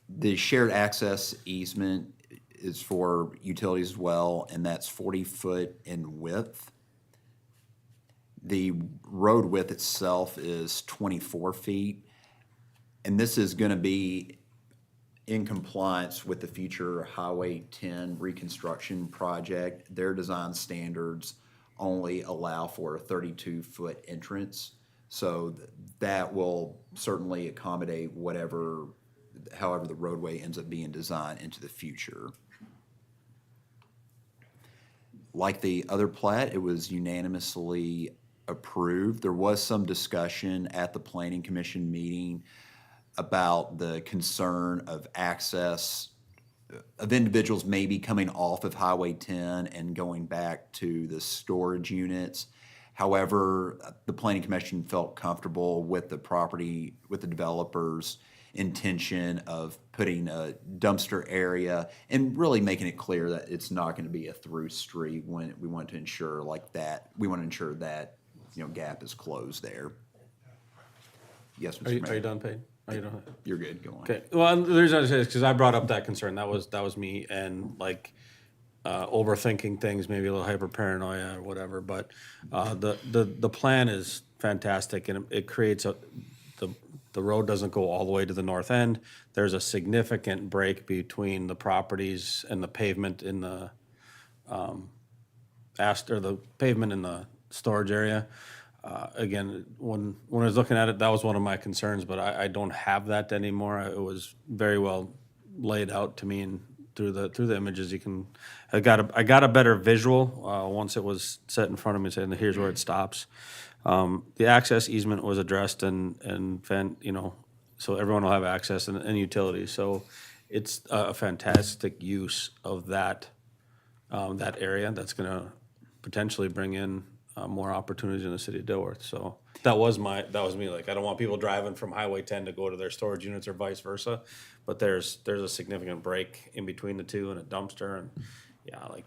Speaker 5: The shared access easement is for utilities as well, and that's 40 foot in width. The road width itself is 24 feet, and this is gonna be in compliance with the future Highway 10 reconstruction project. Their design standards only allow for a 32-foot entrance. So that will certainly accommodate however the roadway ends up being designed into the future. Like the other plat, it was unanimously approved. There was some discussion at the Planning Commission meeting about the concern of access of individuals maybe coming off of Highway 10 and going back to the storage units. However, the Planning Commission felt comfortable with the developer's intention of putting a dumpster area and really making it clear that it's not going to be a through street. When we want to ensure that gap is closed there. Yes, Mr. Mayor.
Speaker 1: Are you done, Peyton? Are you done?
Speaker 5: You're good, go on.
Speaker 1: Okay, well, and the reason I say is because I brought up that concern, that was me, and like, overthinking things, maybe a little hyper paranoia or whatever, but, the plan is fantastic, and it creates the road doesn't go all the way to the north end. There's a significant break between the properties and the pavement in the, the pavement in the storage area. Again, when I was looking at it, that was one of my concerns, but I don't have that anymore. It was very well laid out to me, and through the images, I got a better visual, once it was set in front of me, saying, here's where it stops. The access easement was addressed so everyone will have access and utilities. So it's a fantastic use of that area that's gonna potentially bring in more opportunities in the city of Dilworth. So that was me, like, I don't want people driving from Highway 10 to go to their storage units or vice versa. But there's a significant break in between the two and a dumpster, and yeah, like,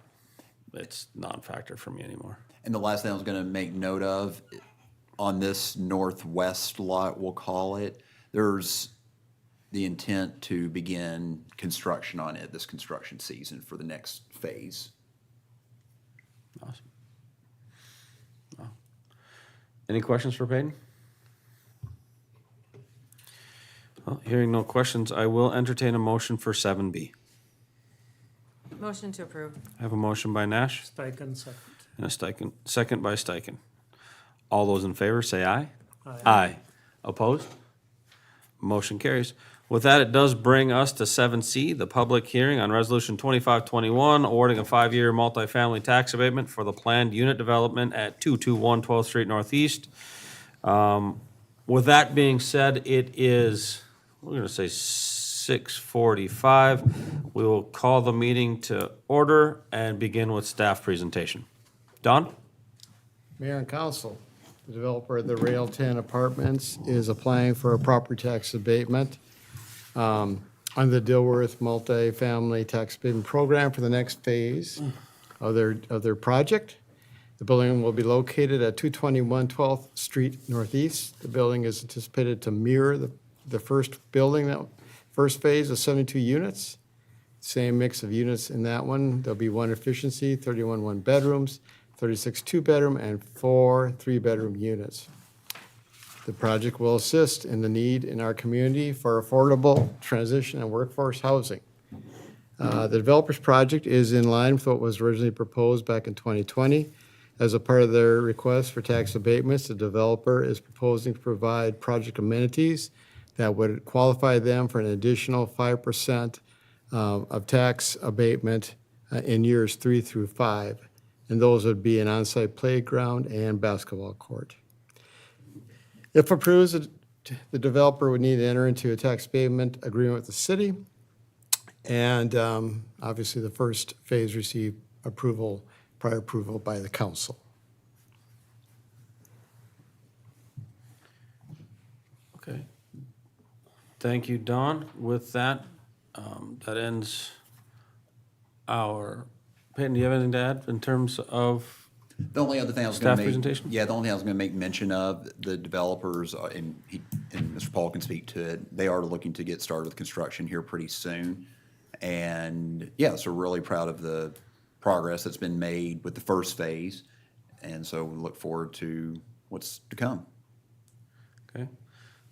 Speaker 1: it's non-factor for me anymore.
Speaker 5: And the last thing I was gonna make note of, on this northwest lot, we'll call it, there's the intent to begin construction on it this construction season for the next phase.
Speaker 1: Awesome. Any questions for Peyton? Well, hearing no questions, I will entertain a motion for 7B.
Speaker 4: Motion to approve.
Speaker 1: I have a motion by Nash
Speaker 3: Steichen, second.
Speaker 1: and a second by Steichen. All those in favor, say aye.
Speaker 3: Aye.
Speaker 1: Aye. Opposed? Motion carries. With that, it does bring us to 7C, the public hearing on Resolution 2521, awarding a 5-year multifamily tax abatement for the planned unit development at 221 12th Street Northeast. With that being said, it is, we're gonna say 6:45. We will call the meeting to order and begin with staff presentation. Don?
Speaker 8: Mayor and council, the developer of the Rail 10 Apartments is applying for a property tax abatement under the Dilworth Multifamily Tax Abatement Program for the next phase of their project. The building will be located at 221 12th Street Northeast. The building is anticipated to mirror the first building, that first phase of 72 units. Same mix of units in that one. There'll be one efficiency, 31 one-bedrooms, 36 two-bedroom, and 4 three-bedroom units. The project will assist in the need in our community for affordable transition and workforce housing. The developer's project is in line with what was originally proposed back in 2020. As a part of their request for tax abatements, the developer is proposing to provide project amenities that would qualify them for an additional 5% of tax abatement in years 3 through 5. And those would be an on-site playground and basketball court. If approved, the developer would need to enter into a tax abatement agreement with the city. And obviously, the first phase received prior approval by the council.
Speaker 1: Okay. Thank you, Don. With that, that ends our, Peyton, do you have anything to add in terms of,
Speaker 5: The only other thing I was
Speaker 1: Staff
Speaker 5: going to make.
Speaker 1: presentation?
Speaker 5: Yeah, the only thing I was going to make mention of, the developers, and Mr. Paul can speak to it, they are looking to get started with construction here pretty soon. And yeah, so we're really proud of the progress that's been made with the first phase. And so we look forward to what's to come.
Speaker 1: okay?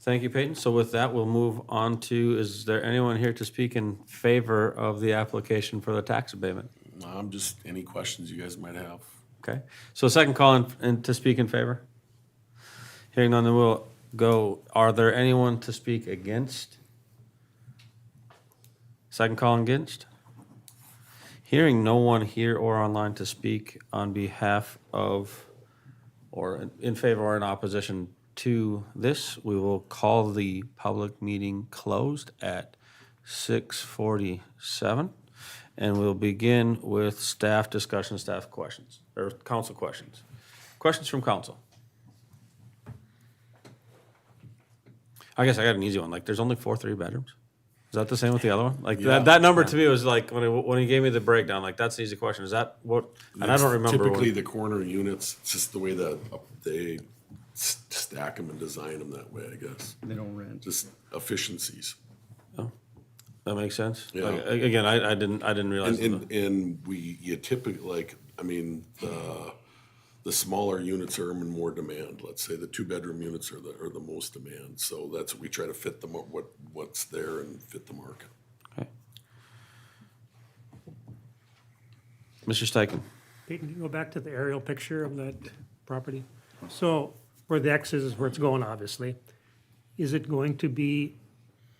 Speaker 1: Thank you, Peyton. So with that, we'll move on to, is there anyone here to speak in favor of the application for the tax abatement?
Speaker 9: Just any questions you guys might have.
Speaker 1: Okay, so second call in to speak in favor? Hearing none, then we'll go, are there anyone to speak against? Second call against? Hearing no one here or online to speak on behalf of, or in favor or in opposition to this, we will call the public meeting closed at 6:47. And we'll begin with staff discussion, staff questions, or council questions. Questions from council? I guess I got an easy one. Like, there's only 4 three-bedrooms? Is that the same with the other one? Like,
Speaker 9: Yeah.
Speaker 1: that number to me was like, when he gave me the breakdown, like, that's an easy question. Is that what, and I don't remember.
Speaker 9: Typically,
Speaker 1: what-
Speaker 9: the corner units, it's just the way that they stack them and design them that way, I guess.
Speaker 2: They don't rent.
Speaker 9: Just efficiencies.
Speaker 1: That makes sense?
Speaker 9: Yeah.
Speaker 1: Like, again, I didn't realize.
Speaker 9: And you typically, like, I mean, the smaller units are in more demand. Let's say the 2-bedroom units are the most demand. So that's what we try to fit them, what's there and fit the market.
Speaker 1: Okay. Mr. Steichen?
Speaker 3: Peyton, can you go back to the aerial picture of that property? So where the X is where it's going, obviously. Is it going to be,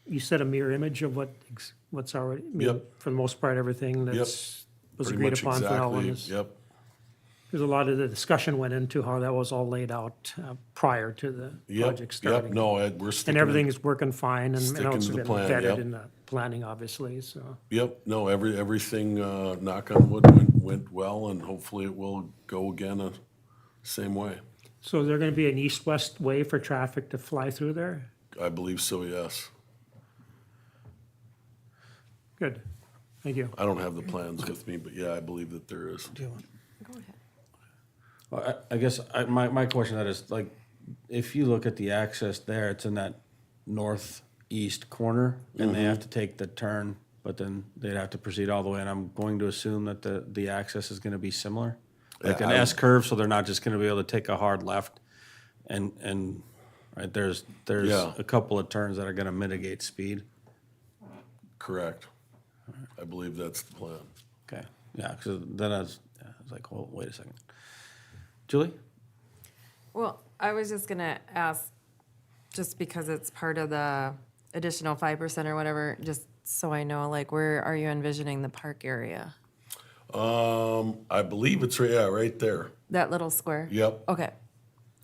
Speaker 3: you said a mirror image of what's already, I mean,
Speaker 9: Yep.
Speaker 3: for the most part, everything was
Speaker 9: Pretty
Speaker 3: agreed
Speaker 9: much
Speaker 3: upon for that one?
Speaker 9: exactly. Yep.
Speaker 3: There's a lot of the discussion went into how that was all laid out prior to the project
Speaker 9: Yep.
Speaker 3: starting.
Speaker 9: No, we're sticking.
Speaker 3: And everything is working fine and
Speaker 9: Sticking
Speaker 3: also
Speaker 9: to the
Speaker 3: been
Speaker 9: plan,
Speaker 3: vetted
Speaker 9: yep.
Speaker 3: in the planning, obviously, so.
Speaker 9: Yep, no, everything, knock on wood, went well, and hopefully it will go again, same way.
Speaker 3: So is there gonna be an east-west way for traffic to fly through there?
Speaker 9: I believe so, yes.
Speaker 3: Good, thank you.
Speaker 9: I don't have the plans with me, but yeah, I believe that there is.
Speaker 4: Go ahead.
Speaker 1: Well, I guess my question to that is, like, if you look at the access there, it's in that northeast corner, and they have to take the turn, but then they'd have to proceed all the way, and I'm going to assume that the access is gonna be similar? Like an
Speaker 9: Yeah,
Speaker 1: S curve, so they're not just gonna be able to take a hard left right, there's
Speaker 9: Yeah.
Speaker 1: a couple of turns that are gonna mitigate speed.
Speaker 9: Correct. I believe that's the plan.
Speaker 1: Okay, yeah, because then I was like, well, wait a second. Julie?
Speaker 4: Well, I was just gonna ask, just because it's part of the additional 5% or whatever, just so I know, like, where are you envisioning the park area?
Speaker 9: I believe it's, right there.
Speaker 4: That little square?
Speaker 9: Yep,
Speaker 4: Okay.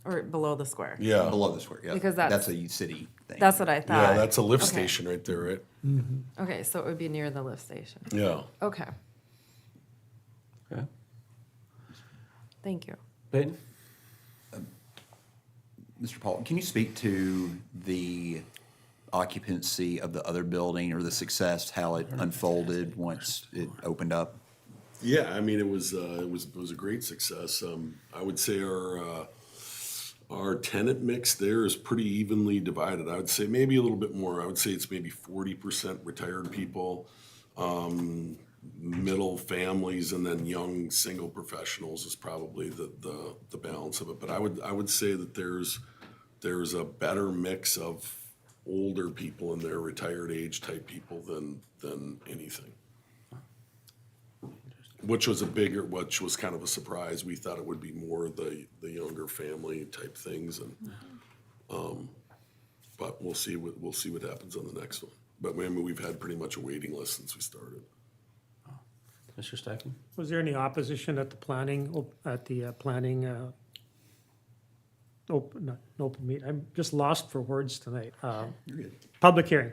Speaker 4: Or below the square?
Speaker 9: yeah.
Speaker 5: Below the square, yeah.
Speaker 4: Because
Speaker 5: That's a city thing.
Speaker 4: That's what I
Speaker 9: Yeah,
Speaker 4: thought.
Speaker 9: that's a lift
Speaker 4: Okay.
Speaker 9: station right there, right?
Speaker 4: Okay, so it would be near the lift station.
Speaker 9: Yeah.
Speaker 4: Okay,
Speaker 1: Okay.
Speaker 4: thank you.
Speaker 1: Peyton?
Speaker 5: Mr. Paul, can you speak to the occupancy of the other building or the success, how it unfolded once it opened up?
Speaker 9: Yeah, I mean, it was a great success. I would say our tenant mix there is pretty evenly divided. I would say maybe a little bit more. I would say it's maybe 40% retired people, middle families, and then young single professionals is probably the balance of it. But I would say that there's a better mix of older people and their retired age type people than anything. Which was kind of a surprise. We thought it would be more the younger family type things, and but we'll see what happens on the next one. But I mean, we've had pretty much a waiting list since we started.
Speaker 1: Mr. Steichen?
Speaker 3: Was there any opposition at the planning, not open meet, I'm just lost for words tonight. Public hearing,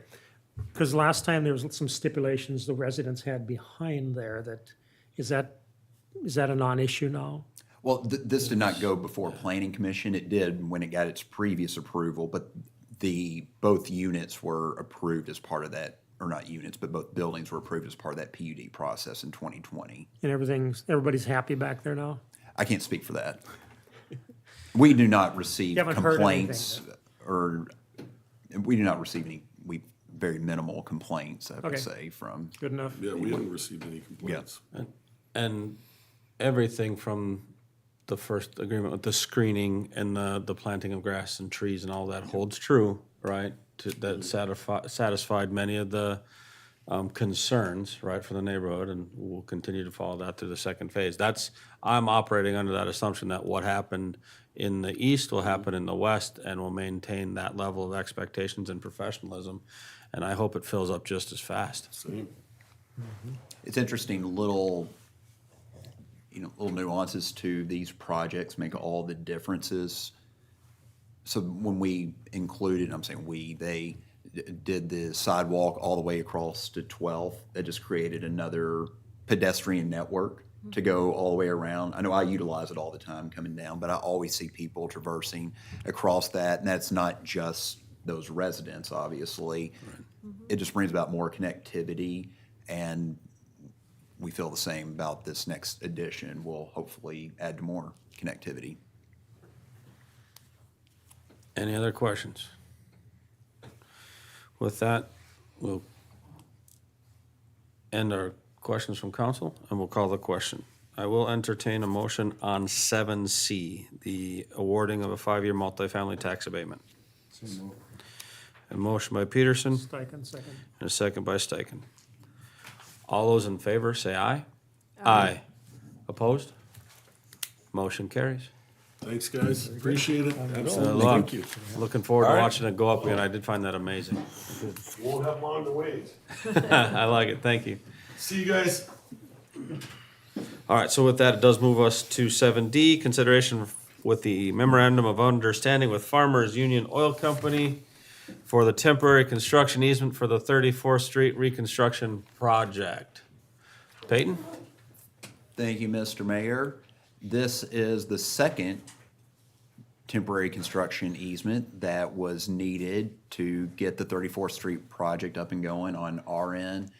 Speaker 3: because last time there was some stipulations the residents had behind there that, is that a non-issue now?
Speaker 5: Well, this did not go before Planning Commission. It did when it got its previous approval, but both units were approved as part of that, or not units, but both buildings were approved as part of that PUD process in 2020.
Speaker 3: And everybody's happy back there now?
Speaker 5: I can't speak for that. We do not receive
Speaker 3: You haven't heard
Speaker 5: complaints, we do not receive any, very minimal complaints, I would
Speaker 3: Okay.
Speaker 5: say, from.
Speaker 3: Good enough?
Speaker 9: Yeah, we haven't received any complaints.
Speaker 1: And everything from the first agreement with the screening and the planting of grass and trees and all that holds true, right? That satisfied many of the concerns, right, for the neighborhood, and we'll continue to follow that through the second phase. I'm operating under that assumption that what happened in the east will happen in the west, and will maintain that level of expectations and professionalism, and I hope it fills up just as fast.
Speaker 9: Same.
Speaker 5: It's interesting, little nuances to these projects make all the differences. So when we included, they did the sidewalk all the way across to 12th. That just created another pedestrian network to go all the way around. I know I utilize it all the time coming down, but I always see people traversing across that, and that's not just those residents, obviously. It just brings about more connectivity, and we feel the same about this next edition. Will hopefully add to more connectivity.
Speaker 1: Any other questions? With that, we'll end our questions from council, and we'll call the question. I will entertain a motion on 7C, the awarding of a 5-year multifamily tax abatement. A motion by Peterson
Speaker 3: Steichen, second.
Speaker 1: and a second by Steichen. All those in favor, say aye. Aye. Opposed? Motion carries.
Speaker 9: Thanks, guys. Appreciate it.
Speaker 1: Good
Speaker 9: Absolutely.
Speaker 1: luck.
Speaker 9: Thank you.
Speaker 1: Looking forward to
Speaker 9: All right.
Speaker 1: watching it go up again. I did find that amazing.
Speaker 9: Won't have long to wait.
Speaker 1: I like it. Thank you.
Speaker 9: See you guys.
Speaker 1: All right, so with that, it does move us to 7D, consideration with the memorandum of understanding with Farmers Union Oil Company for the temporary construction easement for the 34th Street reconstruction project. Peyton?
Speaker 5: Thank you, Mr. Mayor. This is the second temporary construction easement that was needed to get the 34th Street project up and going on our end.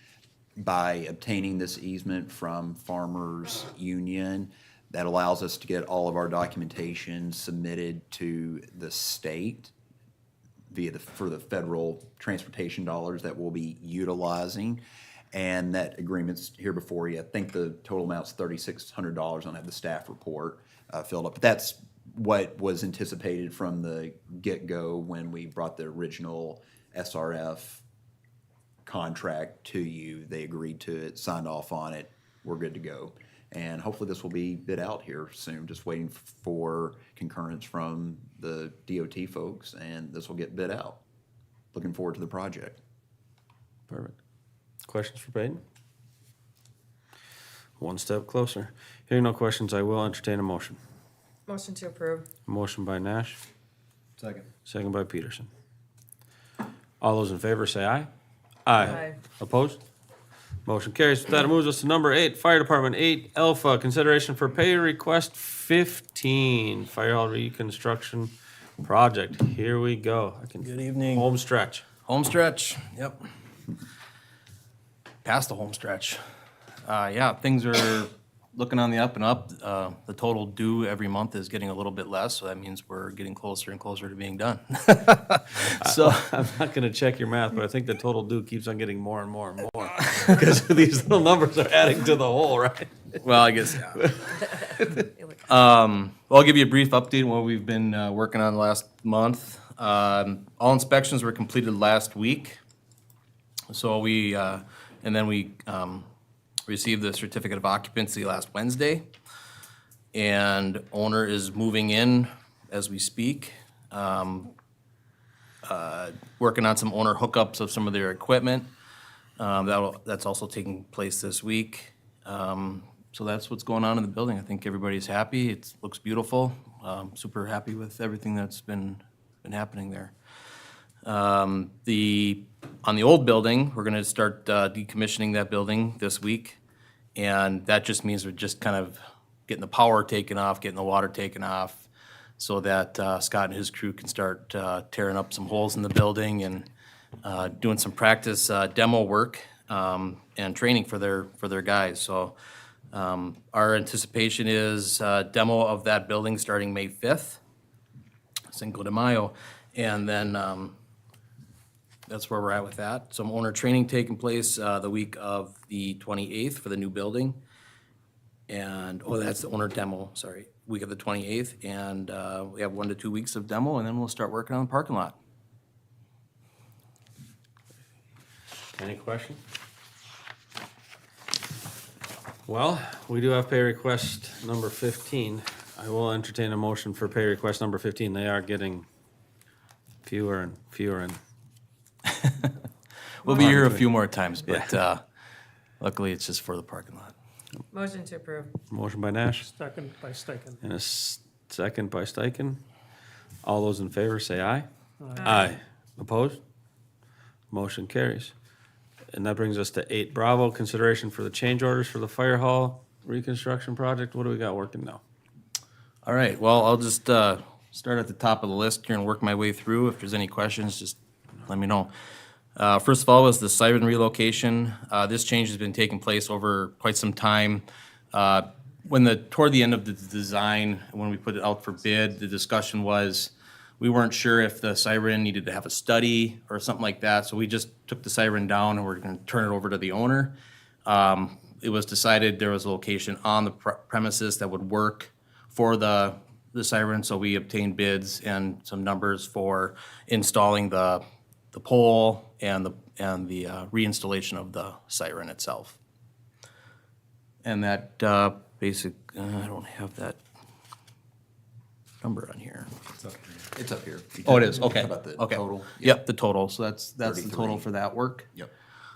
Speaker 5: By obtaining this easement from Farmers Union, that allows us to get all of our documentation submitted to the state for the federal transportation dollars that we'll be utilizing. And that agreement's here before you. I think the total amount's $3,600. I don't have the staff report filled up. But that's what was anticipated from the get-go when we brought the original SRF contract to you. They agreed to it, signed off on it, we're good to go. And hopefully this will be bid out here soon, just waiting for concurrence from the DOT folks, and this will get bid out. Looking forward to the project.
Speaker 1: Perfect. Questions for Peyton? One step closer. Hearing no questions, I will entertain a motion.
Speaker 4: Motion to approve.
Speaker 1: Motion by Nash,
Speaker 2: Second.
Speaker 1: second by Peterson. All those in favor say aye.
Speaker 4: Aye.
Speaker 1: Opposed? Motion carries. With that, it moves us to number 8, Fire Department 8 Alpha, consideration for pay request 15, Fire Hall Reconstruction Project. Here we go.
Speaker 10: Good evening.
Speaker 1: Home stretch.
Speaker 10: Home stretch, yep. Past the home stretch. Yeah, things are looking on the up and up. The total due every month is getting a little bit less, so that means we're getting closer and closer to being done. So,
Speaker 1: I'm not gonna check your math, but I think the total due keeps on getting more and more and more. Because these little numbers are adding to the whole, right?
Speaker 10: well, I guess, yeah. Well, I'll give you a brief update on what we've been working on last month. All inspections were completed last week. So and then we received the certificate of occupancy last Wednesday. And owner is moving in as we speak. Working on some owner hookups of some of their equipment. That's also taking place this week. So that's what's going on in the building. I think everybody's happy. It looks beautiful. Super happy with everything that's been happening there. On the old building, we're gonna start decommissioning that building this week. And that just means we're just kind of getting the power taken off, getting the water taken off, so that Scott and his crew can start tearing up some holes in the building and doing some practice demo work and training for their guys. So our anticipation is demo of that building starting May 5th, Cinco de Mayo, and then that's where we're at with that. Some owner training taking place the week of the 28th for the new building. And, that's the owner demo, sorry, week of the 28th. And we have 1 to 2 weeks of demo, and then we'll start working on the parking lot.
Speaker 1: Any questions? Well, we do have pay request number 15. I will entertain a motion for pay request number 15. They are getting fewer and fewer and
Speaker 10: We'll be here a few more times, but luckily it's just for the parking lot.
Speaker 4: Motion to approve.
Speaker 1: motion by Nash
Speaker 3: Second by Steichen.
Speaker 1: and a second by Steichen. All those in favor say aye. Aye. Opposed? Motion carries. And that brings us to 8 Bravo, consideration for the change orders for the fire hall reconstruction project. What do we got working now?
Speaker 10: All right, well, I'll just start at the top of the list here and work my way through. If there's any questions, just let me know. First of all was the siren relocation. This change has been taking place over quite some time. Toward the end of the design, when we put it out for bid, the discussion was we weren't sure if the siren needed to have a study or something like that, so we just took the siren down and we're gonna turn it over to the owner. It was decided there was a location on the premises that would work for the siren, so we obtained bids and some numbers for installing the pole and the reinstallation of the siren itself. And that I don't have that number on here.
Speaker 5: It's up here.
Speaker 10: Oh, it is, okay.
Speaker 5: How about the
Speaker 10: Okay.
Speaker 5: total?
Speaker 10: Yep, the total, so that's the
Speaker 5: 33.
Speaker 10: total for that work.
Speaker 5: Yep.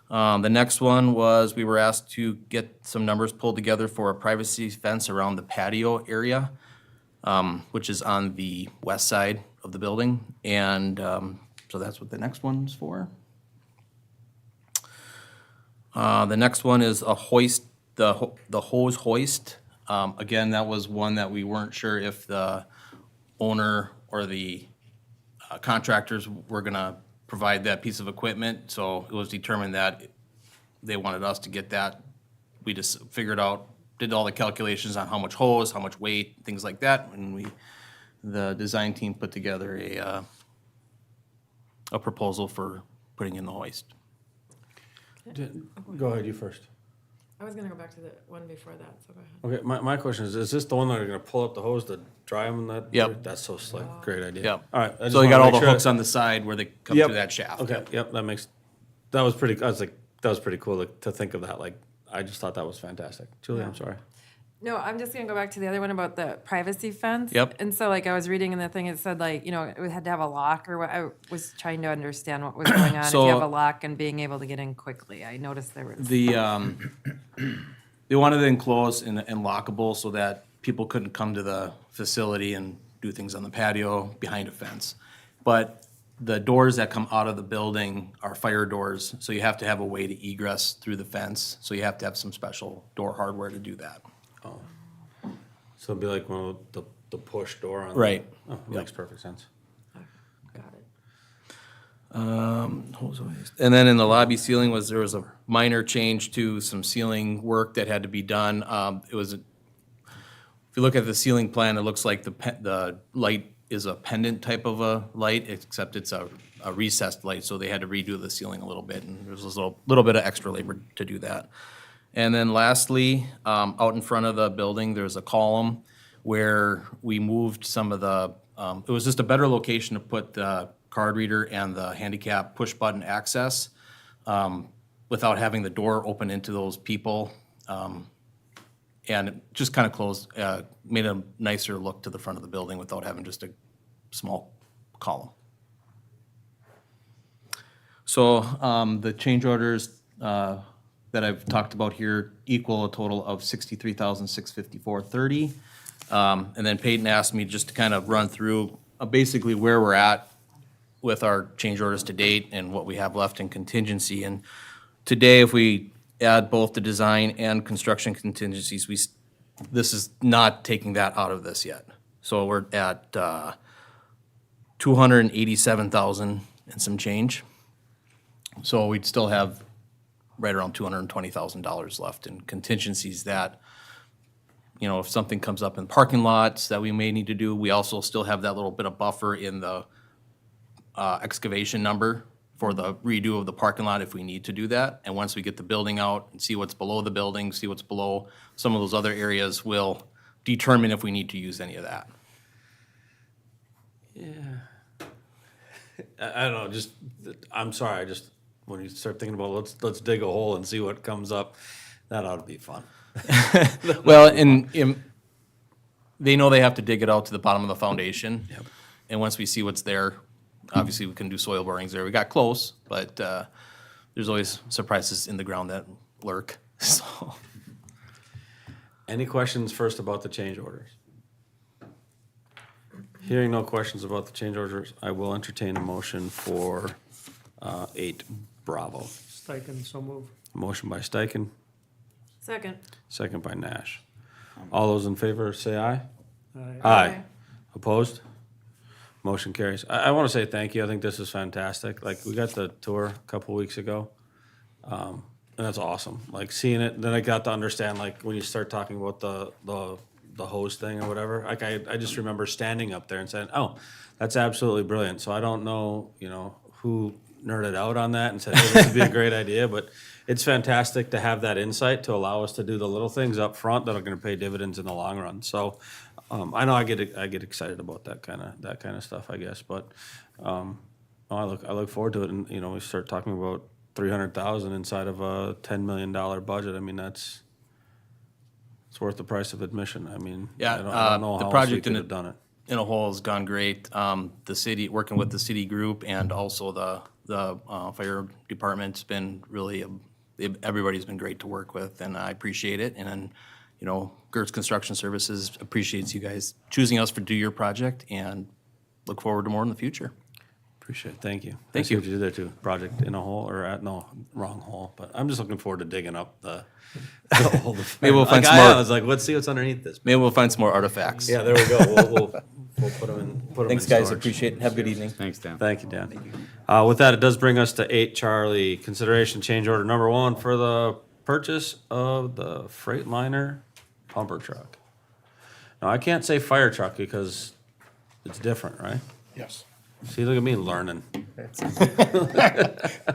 Speaker 10: The next one was, we were asked to get some numbers pulled together for a privacy fence around the patio area, which is on the west side of the building, and so that's what the next one's for. The next one is a hoist, the hose hoist. Again, that was one that we weren't sure if the owner or the contractors were gonna provide that piece of equipment, so it was determined that they wanted us to get that. We just figured out, did all the calculations on how much hose, how much weight, things like that, and the design team put together a proposal for putting in the hoist.
Speaker 1: Go ahead, you first.
Speaker 4: I was gonna go back to the one before that, so go ahead.
Speaker 1: Okay, my question is this the one that are gonna pull up the hose to dry them in that?
Speaker 10: Yep.
Speaker 1: That's so slick, great idea.
Speaker 10: Yep.
Speaker 1: All right. I just
Speaker 10: So you
Speaker 1: wanna
Speaker 10: got all
Speaker 1: make
Speaker 10: the
Speaker 1: sure-
Speaker 10: hooks on the side where they come
Speaker 1: Yep.
Speaker 10: through that shaft.
Speaker 1: Okay, yep, that was pretty, I was like, that was pretty cool to think of that, like, I just thought that was fantastic. Julie, I'm sorry.
Speaker 4: No, I'm just gonna go back to the other one about the privacy fence.
Speaker 10: Yep.
Speaker 4: And so like I was reading in the thing, it said like, you know, it had to have a lock or what, I was trying to understand what was going on. If you
Speaker 10: So-
Speaker 4: have a lock and being able to get in quickly, I noticed there was.
Speaker 10: The, they wanted it enclosed and lockable so that people couldn't come to the facility and do things on the patio behind a fence. But the doors that come out of the building are fire doors, so you have to have a way to egress through the fence. So you have to have some special door hardware to do that.
Speaker 1: So it'd be like one of the push door on.
Speaker 10: Right.
Speaker 1: Oh, makes perfect sense.
Speaker 4: Got it.
Speaker 10: And then in the lobby ceiling there was a minor change to some ceiling work that had to be done. If you look at the ceiling plan, it looks like the light is a pendant type of a light, except it's a recessed light, so they had to redo the ceiling a little bit, and there was a little bit of extra labor to do that. And then lastly, out in front of the building, there's a column where we moved some of the, it was just a better location to put the card reader and the handicap push button access without having the door open into those people. And it just kind of closed, made a nicer look to the front of the building without having just a small column. So the change orders that I've talked about here equal a total of $63,654.30. And then Peyton asked me just to kind of run through basically where we're at with our change orders to date and what we have left in contingency. And today, if we add both the design and construction contingencies, this is not taking that out of this yet. So we're at $287,000 and some change. So we'd still have right around $220,000 left in contingencies that, you know, if something comes up in parking lots that we may need to do, we also still have that little bit of buffer in the excavation number for the redo of the parking lot if we need to do that. And once we get the building out and see what's below the building, see what's below some of those other areas, we'll determine if we need to use any of that.
Speaker 1: I don't know, just, I'm sorry, when you start thinking about, let's dig a hole and see what comes up, that ought to be fun.
Speaker 10: Well, and they know they have to dig it out to the bottom of the foundation.
Speaker 1: Yep.
Speaker 10: And once we see what's there, obviously we can do soil borings there. We got close, but there's always surprises in the ground that lurk, so.
Speaker 1: Any questions first about the change orders? Hearing no questions about the change orders, I will entertain a motion for 8 Bravo.
Speaker 3: Steichen, so move.
Speaker 1: Motion by Steichen,
Speaker 4: Second.
Speaker 1: second by Nash. All those in favor, say aye.
Speaker 3: Aye.
Speaker 1: Aye. Opposed? Motion carries. I want to say thank you. I think this is fantastic. Like, we got the tour a couple weeks ago. And that's awesome. Like, seeing it, then I got to understand, like, when you start talking about the hose thing or whatever, like, I just remember standing up there and saying, oh, that's absolutely brilliant. So I don't know, you know, who nerded out on that and said, hey, this would be a great idea, but it's fantastic to have that insight to allow us to do the little things up front that are going to pay dividends in the long run. So I know I get excited about that kind of stuff, I guess, but I look forward to it. And you know, we start talking about $300,000 inside of a $10 million budget. I mean, it's worth the price of admission. I mean,
Speaker 10: Yeah,
Speaker 1: I don't know
Speaker 10: the
Speaker 1: how else we
Speaker 10: project
Speaker 1: could have done it.
Speaker 10: in a whole has gone great. The city, working with the city group and also the fire department's been really, everybody's been great to work with, and I appreciate it. And then, you know, Gertz Construction Services appreciates you guys choosing us to do your project, and look forward to more in the future.
Speaker 1: Appreciate it. Thank you.
Speaker 10: Thank
Speaker 1: I see
Speaker 10: you.
Speaker 1: what you did there too. Project in a hole or no, wrong hole. But I'm just looking forward to digging up the hole.
Speaker 10: Maybe we'll find some
Speaker 1: I
Speaker 10: more-
Speaker 1: was like, let's see what's underneath this.
Speaker 10: Maybe we'll find some more artifacts.
Speaker 1: Yeah, there we go. We'll put them in.
Speaker 10: Thanks, guys, appreciate it. Have a good evening.
Speaker 2: Thanks, Dan.
Speaker 1: Thank you, Dan. With that, it does bring us to 8, Charlie. Consideration change order number 1 for the purchase of the Freightliner pumper truck. Now, I can't say fire truck because it's different, right?
Speaker 11: Yes.
Speaker 1: See, look at me learning.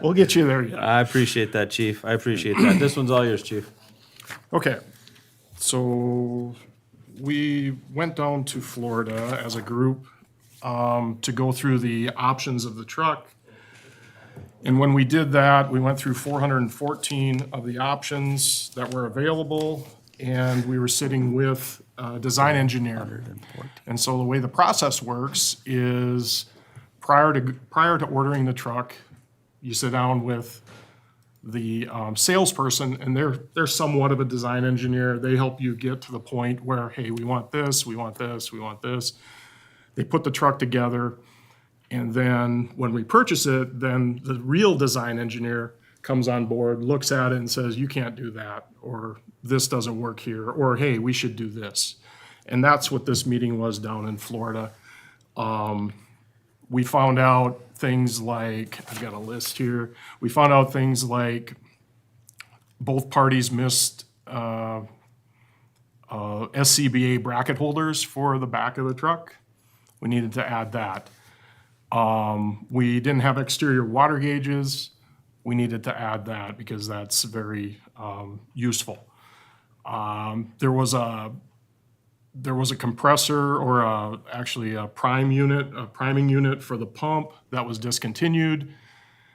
Speaker 11: We'll get you there yet.
Speaker 1: I appreciate that, Chief. I appreciate that. This one's all yours, Chief.
Speaker 11: Okay, so we went down to Florida as a group to go through the options of the truck. And when we did that, we went through 414 of the options that were available, and we were sitting with a design engineer. And so the way the process works is prior to ordering the truck, you sit down with the salesperson, and they're somewhat of a design engineer. They help you get to the point where, hey, we want this, we want this, we want this. They put the truck together, and then when we purchase it, then the real design engineer comes on board, looks at it and says, you can't do that, or this doesn't work here, or hey, we should do this. And that's what this meeting was down in Florida. We found out things like, I've got a list here. We found out things like both parties missed SCBA bracket holders for the back of the truck. We needed to add that. We didn't have exterior water gauges. We needed to add that because that's very useful. There was a compressor or actually a priming unit for the pump that was discontinued.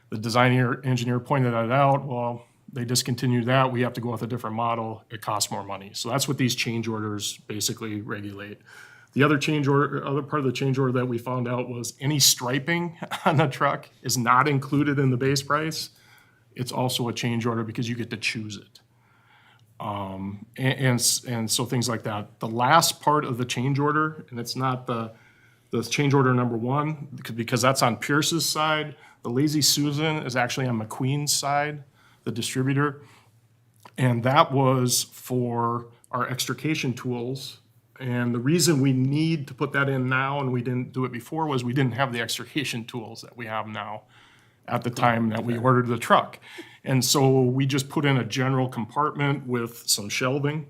Speaker 11: The design engineer pointed that out. Well, they discontinued that. We have to go with a different model. It costs more money. So that's what these change orders basically regulate. The other part of the change order that we found out was any striping on the truck is not included in the base price. It's also a change order because you get to choose it. And so things like that. The last part of the change order, and it's not the change order number one, because that's on Pierce's side. The Lazy Susan is actually on McQueen's side, the distributor. And that was for our extrication tools. And the reason we need to put that in now and we didn't do it before was we didn't have the extrication tools that we have now at the time that we ordered the truck. And so we just put in a general compartment with some shelving,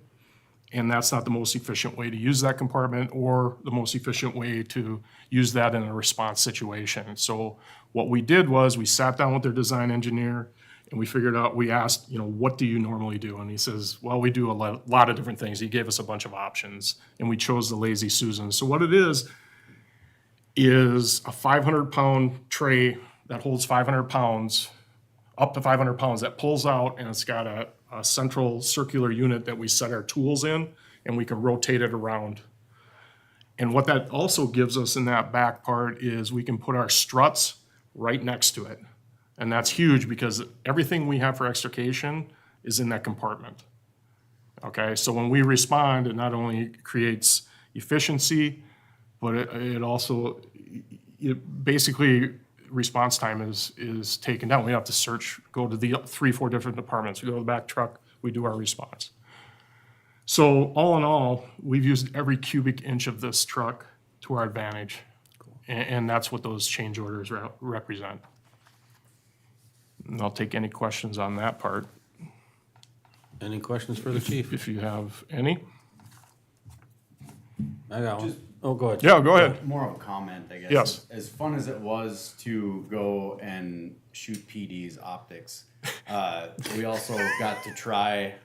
Speaker 11: and that's not the most efficient way to use that compartment or the most efficient way to use that in a response situation. So what we did was we sat down with their design engineer and we figured out, we asked, what do you normally do? And he says, well, we do a lot of different things. He gave us a bunch of options and we chose the Lazy Susan. So what it is a 500-pound tray that holds 500 pounds, up to 500 pounds, that pulls out, and it's got a central circular unit that we set our tools in, and we can rotate it around. And what that also gives us in that back part is we can put our struts right next to it. And that's huge because everything we have for extrication is in that compartment. Okay, so when we respond, it not only creates efficiency, but it also, basically, response time is taken down. We have to search, go to the 3-4 different departments. We go to the back truck, we do our response. So all in all, we've used every cubic inch of this truck to our advantage. And that's what those change orders represent. And I'll take any questions on that part,
Speaker 1: Any questions for the chief?
Speaker 11: if you have any.
Speaker 1: I got one. Oh, go ahead.
Speaker 11: Yeah, go ahead.
Speaker 2: More of a comment, I guess.
Speaker 11: Yes.
Speaker 2: As fun as it was to go and shoot PD's optics, we also got to try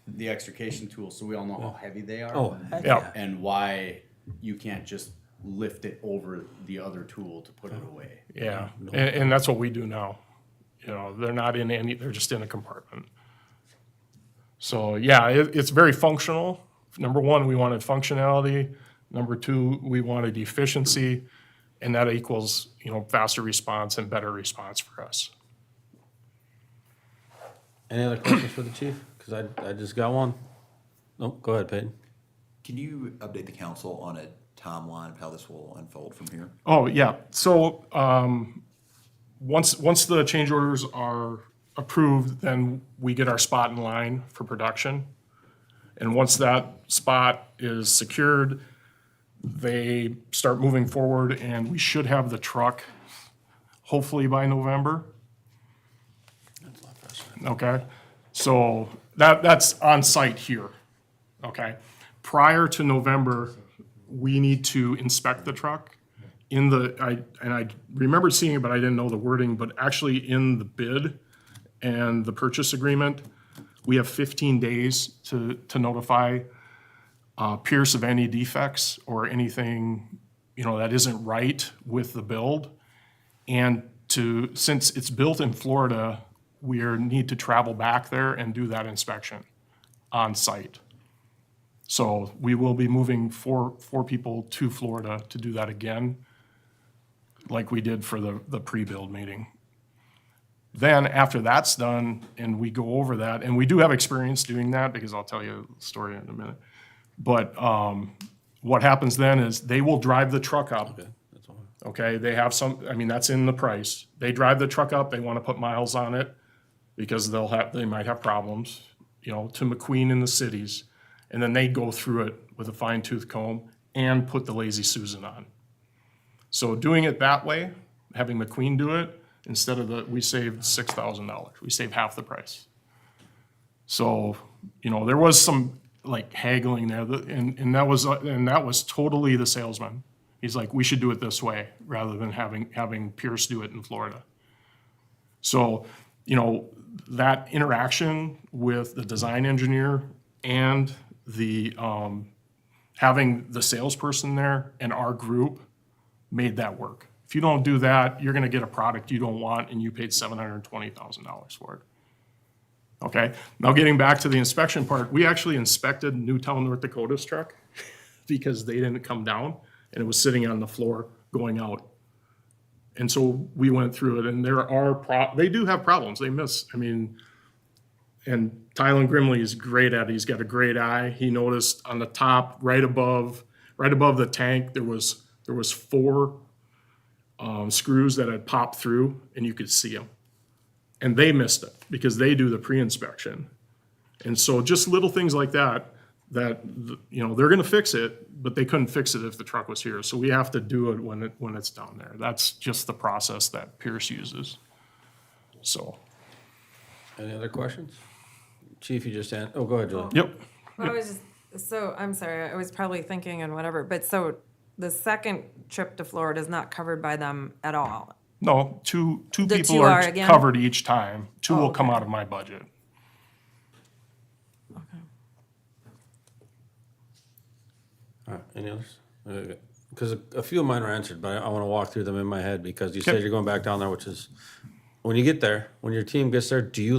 Speaker 2: the extrication tools, so we all know how heavy they are.
Speaker 1: Oh, heck
Speaker 11: Yeah.
Speaker 1: yeah.
Speaker 2: And why you can't just lift it over the other tool to put it away.
Speaker 11: Yeah, and that's what we do now. They're not in they're just in a compartment. So, yeah, it's very functional. Number one, we wanted functionality. Number two, we wanted efficiency, and that equals, faster response and better response for us.
Speaker 1: Any other questions for the chief? Because I just got one. Nope, go ahead, Peyton.
Speaker 5: Can you update the council on a timeline of how this will unfold from here?
Speaker 11: Oh, yeah. So once the change orders are approved, then we get our spot in line for production. And once that spot is secured, they start moving forward, and we should have the truck hopefully by November. Okay, so that's on site here, okay? Prior to November, we need to inspect the truck. I remember seeing it, but I didn't know the wording, but actually in the bid and the purchase agreement, We have 15 days to notify Pierce of any defects or anything, that isn't right with the build. And since it's built in Florida, we need to travel back there and do that inspection on site. So we will be moving four people to Florida to do that again, like we did for the pre-build meeting. Then after that's done and we go over that, and we do have experience doing that because I'll tell you the story in a minute. But what happens then is they will drive the truck up. Okay, they have that's in the price. They drive the truck up, they want to put miles on it because they might have problems, to McQueen in the cities. And then they go through it with a fine tooth comb and put the Lazy Susan on. So doing it that way, having McQueen do it, instead of we saved $6,000. We saved half the price. So, there was some haggling there, and that was totally the salesman. He's like, we should do it this way rather than having Pierce do it in Florida. So, that interaction with the design engineer and the having the salesperson there and our group made that work. If you don't do that, you're gonna get a product you don't want and you paid $720,000 for it. Okay, now getting back to the inspection part, we actually inspected Newtown, North Dakota's truck because they didn't come down and it was sitting on the floor going out. And so we went through it, and they do have problems. They miss, and Tylen Grimley is great at it. He's got a great eye. He noticed on the top, right above the tank, there was 4 screws that had popped through, and you could see them. And they missed it because they do the pre-inspection. And so just little things like that, they're gonna fix it, but they couldn't fix it if the truck was here. So we have to do it when it's down there. That's just the process that Pierce uses. So.
Speaker 1: Any other questions? Chief, you just go ahead, Julie.
Speaker 11: Yep.
Speaker 4: Well, I'm sorry, I was probably thinking and whatever, but so the second trip to Florida is not covered by them at all?
Speaker 11: No, two
Speaker 4: The
Speaker 11: people
Speaker 4: two
Speaker 11: are
Speaker 4: are again?
Speaker 11: covered each time. 2
Speaker 4: Oh,
Speaker 11: will come
Speaker 4: okay.
Speaker 11: out of my budget.
Speaker 1: All right, any others? Because a few of mine are answered, but I want to walk through them in my head because you said
Speaker 11: Okay.
Speaker 1: you're going back down there, which is, when you get there, when your team gets there, do you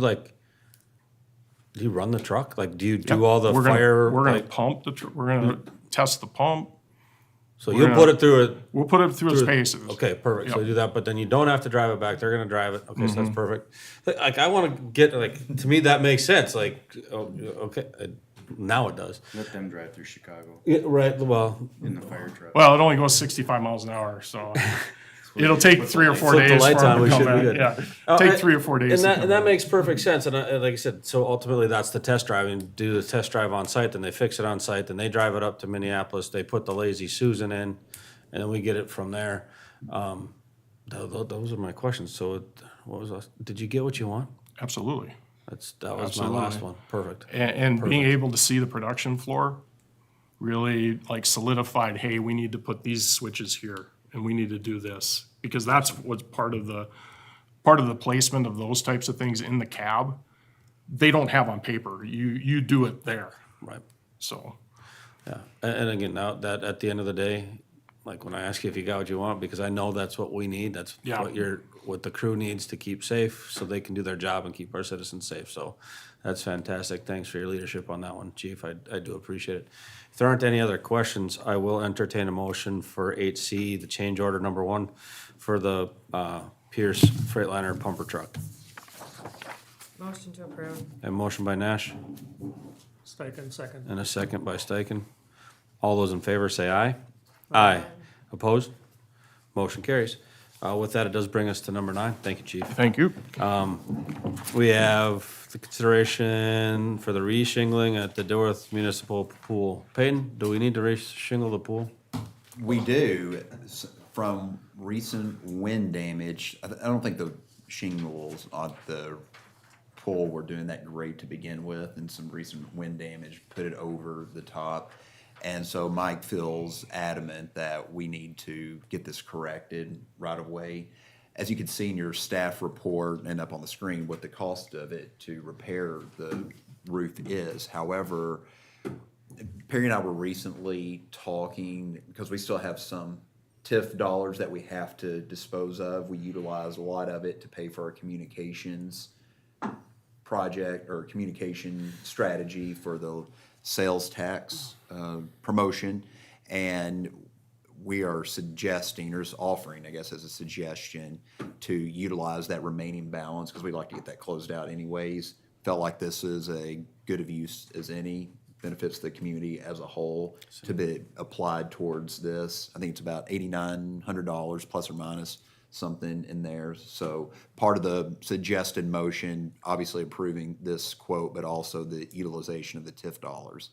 Speaker 1: run the truck? Do you do all the
Speaker 11: We're gonna-
Speaker 1: fire?
Speaker 11: We're gonna pump we're gonna test the pump.
Speaker 1: So
Speaker 11: we're
Speaker 1: you'll
Speaker 11: gonna-
Speaker 1: put it through it.
Speaker 11: We'll put it through its paces.
Speaker 1: Okay, perfect. So
Speaker 11: Yep.
Speaker 1: you do that, but then you don't have to drive it back. They're gonna drive it. Okay, so that's perfect. I want to get to me that makes sense. Okay, now it does.
Speaker 2: Let them drive through Chicago
Speaker 1: Yeah, right. Well,
Speaker 2: in the fire truck.
Speaker 11: Well, it only goes 65 miles an hour, so it'll take 3 or 4
Speaker 1: Flip the
Speaker 11: days for
Speaker 1: lights on,
Speaker 11: them
Speaker 1: we
Speaker 11: to come
Speaker 1: should be
Speaker 11: back.
Speaker 1: good.
Speaker 11: Yeah, take 3 or 4 days.
Speaker 1: And
Speaker 11: to
Speaker 1: that,
Speaker 11: come
Speaker 1: and that
Speaker 11: back.
Speaker 1: makes perfect sense. And like I said, so ultimately that's the test driving. Do the test drive on site, then they fix it on site, then they drive it up to Minneapolis. They put the Lazy Susan in, and then we get it from there. Those are my questions. So what was did you get what you want?
Speaker 11: Absolutely.
Speaker 1: That was my
Speaker 11: Absolutely.
Speaker 1: last one. Perfect.
Speaker 11: And being able to see the production floor really solidified, hey, we need to put these switches here and we need to do this. Because that's what's part of the placement of those types of things in the cab. They don't have on paper. You do it there.
Speaker 1: Right.
Speaker 11: So,
Speaker 1: Yeah. And again, now that at the end of the day, when I ask you if you got what you want, because I know that's what we need. That's
Speaker 11: Yeah.
Speaker 1: what the crew needs to keep safe so they can do their job and keep our citizens safe. So that's fantastic. Thanks for your leadership on that one, Chief. I do appreciate it. If there aren't any other questions, I will entertain a motion for 8C, the change order number 1 for the Pierce Freightliner pumper truck.
Speaker 4: Motion to approve.
Speaker 1: A motion by Nash
Speaker 3: Steichen, second.
Speaker 1: and a second by Steichen. All those in favor say aye. Aye. Opposed? Motion carries. With that, it does bring us to number 9. Thank you, Chief.
Speaker 11: thank you.
Speaker 1: We have the consideration for the re-shingling at the Dilworth Municipal Pool. Peyton, do we need to re-shingle the pool?
Speaker 5: We do, from recent wind damage. I don't think the shingles on the pool were doing that great to begin with, and some recent wind damage put it over the top. And so Mike feels adamant that we need to get this corrected right away. As you can see in your staff report and up on the screen, what the cost of it to repair the roof is. However, Perry and I were recently talking, because we still have some TIF dollars that we have to dispose of. We utilize a lot of it to pay for our communications project or communication strategy for the sales tax promotion. And we are suggesting, or just offering, I guess, as a suggestion, to utilize that remaining balance, because we'd like to get that closed out anyways. Felt like this is a good of use as any, benefits the community as a whole, to be applied towards this. I think it's about $8,900 plus or minus something in there. So part of the suggested motion, obviously approving this quote, but also the utilization of the TIF dollars.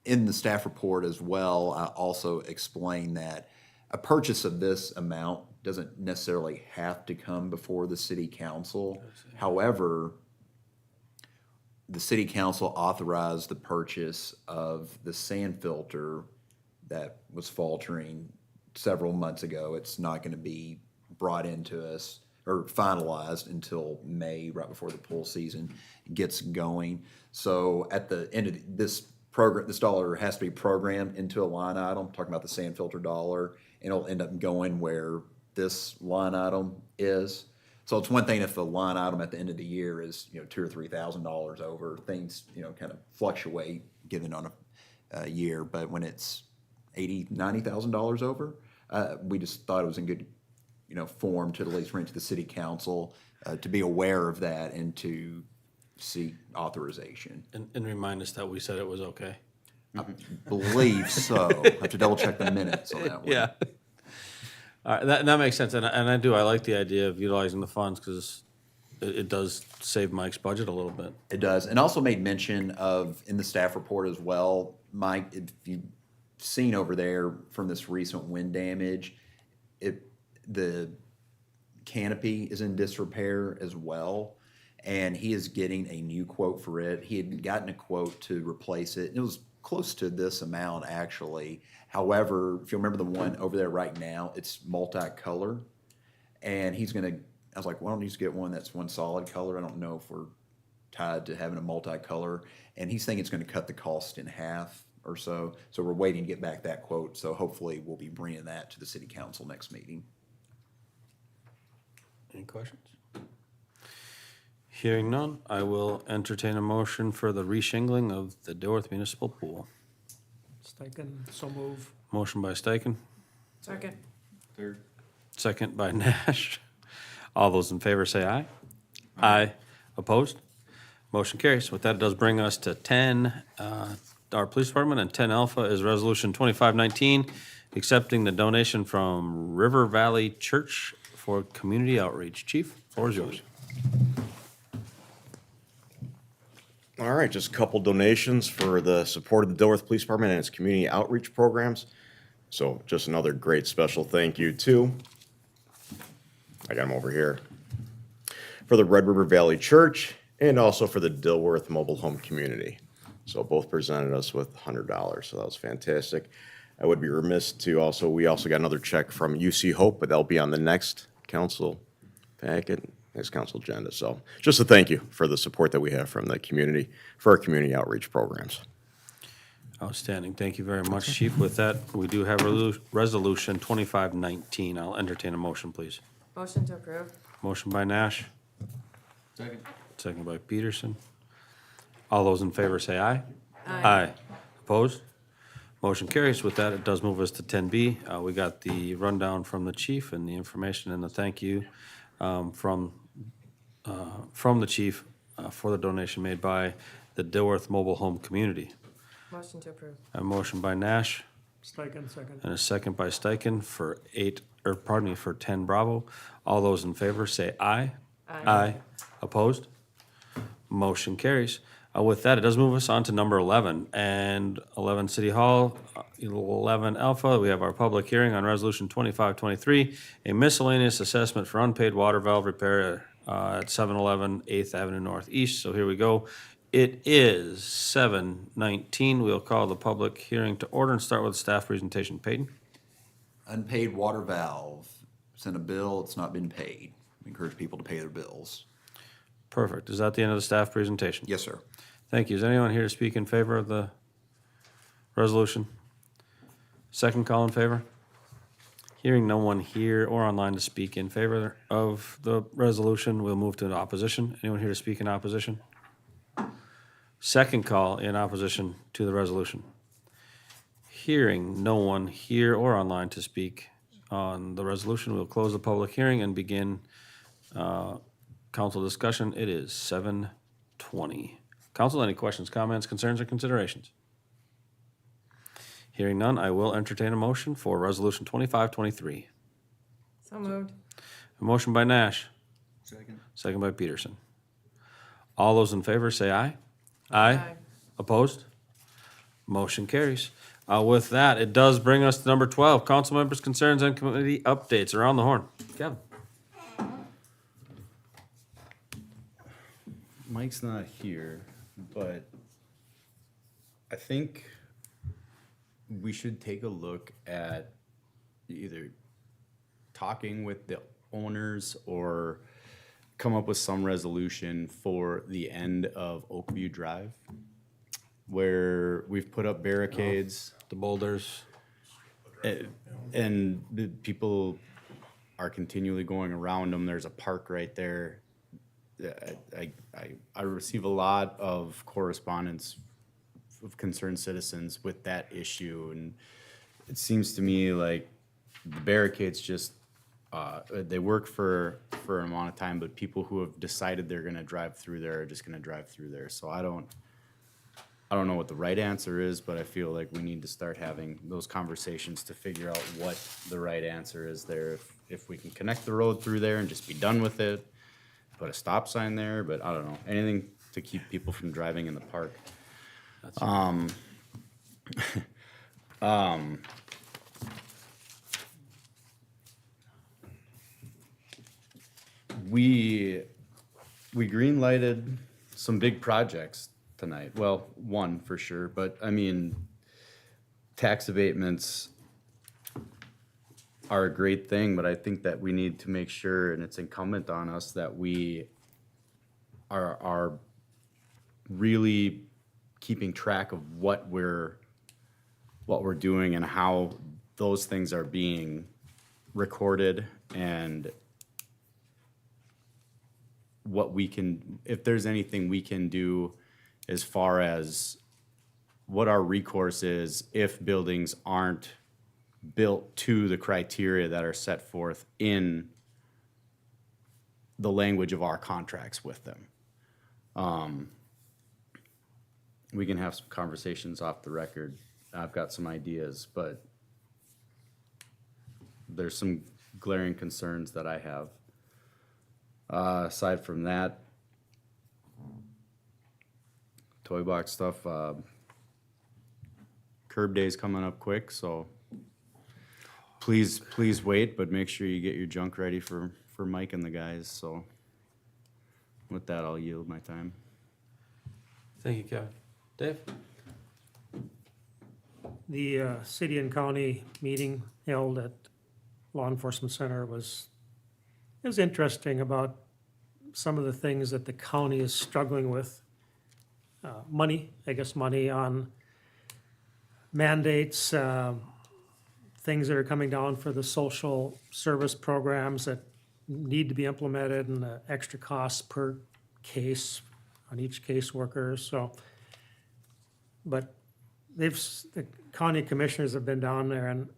Speaker 5: In the staff report as well, I also explained that a purchase of this amount doesn't necessarily have to come before the city council. However, the city council authorized the purchase of the sand filter that was faltering several months ago. It's not going to be brought into us or finalized until May, right before the pool season gets going. So at the end of this program, this dollar has to be programmed into a line item, talking about the sand filter dollar, and it'll end up going where this line item is. So it's one thing if the line item at the end of the year is, $2,000 or $3,000 over, things, kind of fluctuate given on a year. But when it's $80,000, $90,000 over, we just thought it was in good, form to at least bring to the city council to be aware of that and to seek authorization.
Speaker 1: And remind us that we said it was okay.
Speaker 5: I believe so. I have to double check the minutes on that one.
Speaker 1: Yeah. All right, that makes sense, and I like the idea of utilizing the funds, because it does save Mike's budget a little bit.
Speaker 5: It does, and also made mention of, in the staff report as well, Mike, if you've seen over there from this recent wind damage, the canopy is in disrepair as well, and he is getting a new quote for it. He had gotten a quote to replace it, and it was close to this amount actually. However, if you remember the one over there right now, it's multicolor, and I was like, why don't you just get one that's one solid color? I don't know if we're tied to having a multicolor, and he's thinking it's going to cut the cost in half or so. So we're waiting to get back that quote. So hopefully we'll be bringing that to the city council next meeting.
Speaker 1: Any questions? Hearing none, I will entertain a motion for the reshingling of the Dilworth Municipal Pool.
Speaker 3: Steichen, so move.
Speaker 1: Motion by Steichen,
Speaker 4: Second.
Speaker 1: second by Nash. All those in favor say aye. Aye. Opposed? Motion carries. With that, it does bring us to 10, our police department, and 10 Alpha is Resolution 2519, accepting the donation from River Valley Church for community outreach. Chief, floor is yours.
Speaker 12: All right, just a couple donations for the support of the Dilworth Police Department and its community outreach programs. So just another great special thank you to, I got them over here, for the Red River Valley Church and also for the Dilworth Mobile Home Community. So both presented us with $100, so that was fantastic. I would be remiss to we also got another check from UC Hope, but that'll be on the next council packet. Next council agenda. So just a thank you for the support that we have from the community for our community outreach programs.
Speaker 1: Outstanding. Thank you very much, Chief. With that, we do have Resolution 2519. I'll entertain a motion, please.
Speaker 4: Motion to approve.
Speaker 1: Motion by Nash. Second. Second by Peterson. All those in favor say aye. Aye. Opposed? Motion carries. With that, it does move us to 10B. We got the rundown from the chief and the information and the thank you from the chief for the donation made by the Dilworth Mobile Home Community.
Speaker 4: Motion to approve.
Speaker 1: A motion by Nash
Speaker 3: Steichen, second.
Speaker 1: and a second by Steichen for 10 Bravo. All those in favor say aye. Aye. Opposed? Motion carries. With that, it does move us on to number 11. And 11 City Hall, 11 Alpha, we have our public hearing on Resolution 2523, a miscellaneous assessment for unpaid water valve repair at 711 8th Avenue Northeast. So here we go. It is 7:19. We'll call the public hearing to order and start with staff presentation. Peyton?
Speaker 5: Unpaid water valve. Sent a bill, it's not been paid. We encourage people to pay their bills.
Speaker 1: Perfect. Is that the end of the staff presentation?
Speaker 5: Yes, sir.
Speaker 1: Thank you. Is anyone here to speak in favor of the resolution? Second call in favor? Hearing no one here or online to speak in favor of the resolution, we'll move to opposition. Anyone here to speak in opposition? Second call in opposition to the resolution. Hearing no one here or online to speak on the resolution, we'll close the public hearing and begin council discussion. It is 7:20. Council, any questions, comments, concerns, or considerations? Hearing none, I will entertain a motion for Resolution 2523.
Speaker 4: So moved.
Speaker 1: A motion by Nash. Second by Peterson. All those in favor say aye. Aye. Opposed? Motion carries. With that, it does bring us to number 12, council members' concerns and committee updates. Around the horn. Kevin?
Speaker 2: Mike's not here, but I think we should take a look at either talking with the owners or come up with some resolution for the end of Oakview Drive, where we've put up barricades.
Speaker 1: The boulders.
Speaker 2: And the people are continually going around them. There's a park right there. I receive a lot of correspondence of concerned citizens with that issue, and it seems to me like the barricades just they work for an amount of time, but people who have decided they're going to drive through there are just going to drive through there. So I don't know what the right answer is, but I feel like we need to start having those conversations to figure out what the right answer is there. If we can connect the road through there and just be done with it, put a stop sign there, but I don't know, anything to keep people from driving in the park. We green lighted some big projects tonight. Well, one for sure, but I mean, tax abatements are a great thing, but I think that we need to make sure, and it's incumbent on us, that we are really keeping track of what we're doing and how those things are being recorded, and what we can, if there's anything we can do as far as what our recourse is if buildings aren't built to the criteria that are set forth in the language of our contracts with them. We can have some conversations off the record. I've got some ideas, but there's some glaring concerns that I have. Aside from that, toy box stuff, curb day's coming up quick, so please wait, but make sure you get your junk ready for Mike and the guys. So with that, I'll yield my time.
Speaker 1: Thank you, Kevin. Dave?
Speaker 3: The city and county meeting held at Law Enforcement Center was interesting about some of the things that the county is struggling with. Money on mandates, things that are coming down for the social service programs that need to be implemented, and the extra costs per case on each caseworker. So, but the county commissioners have been down there, and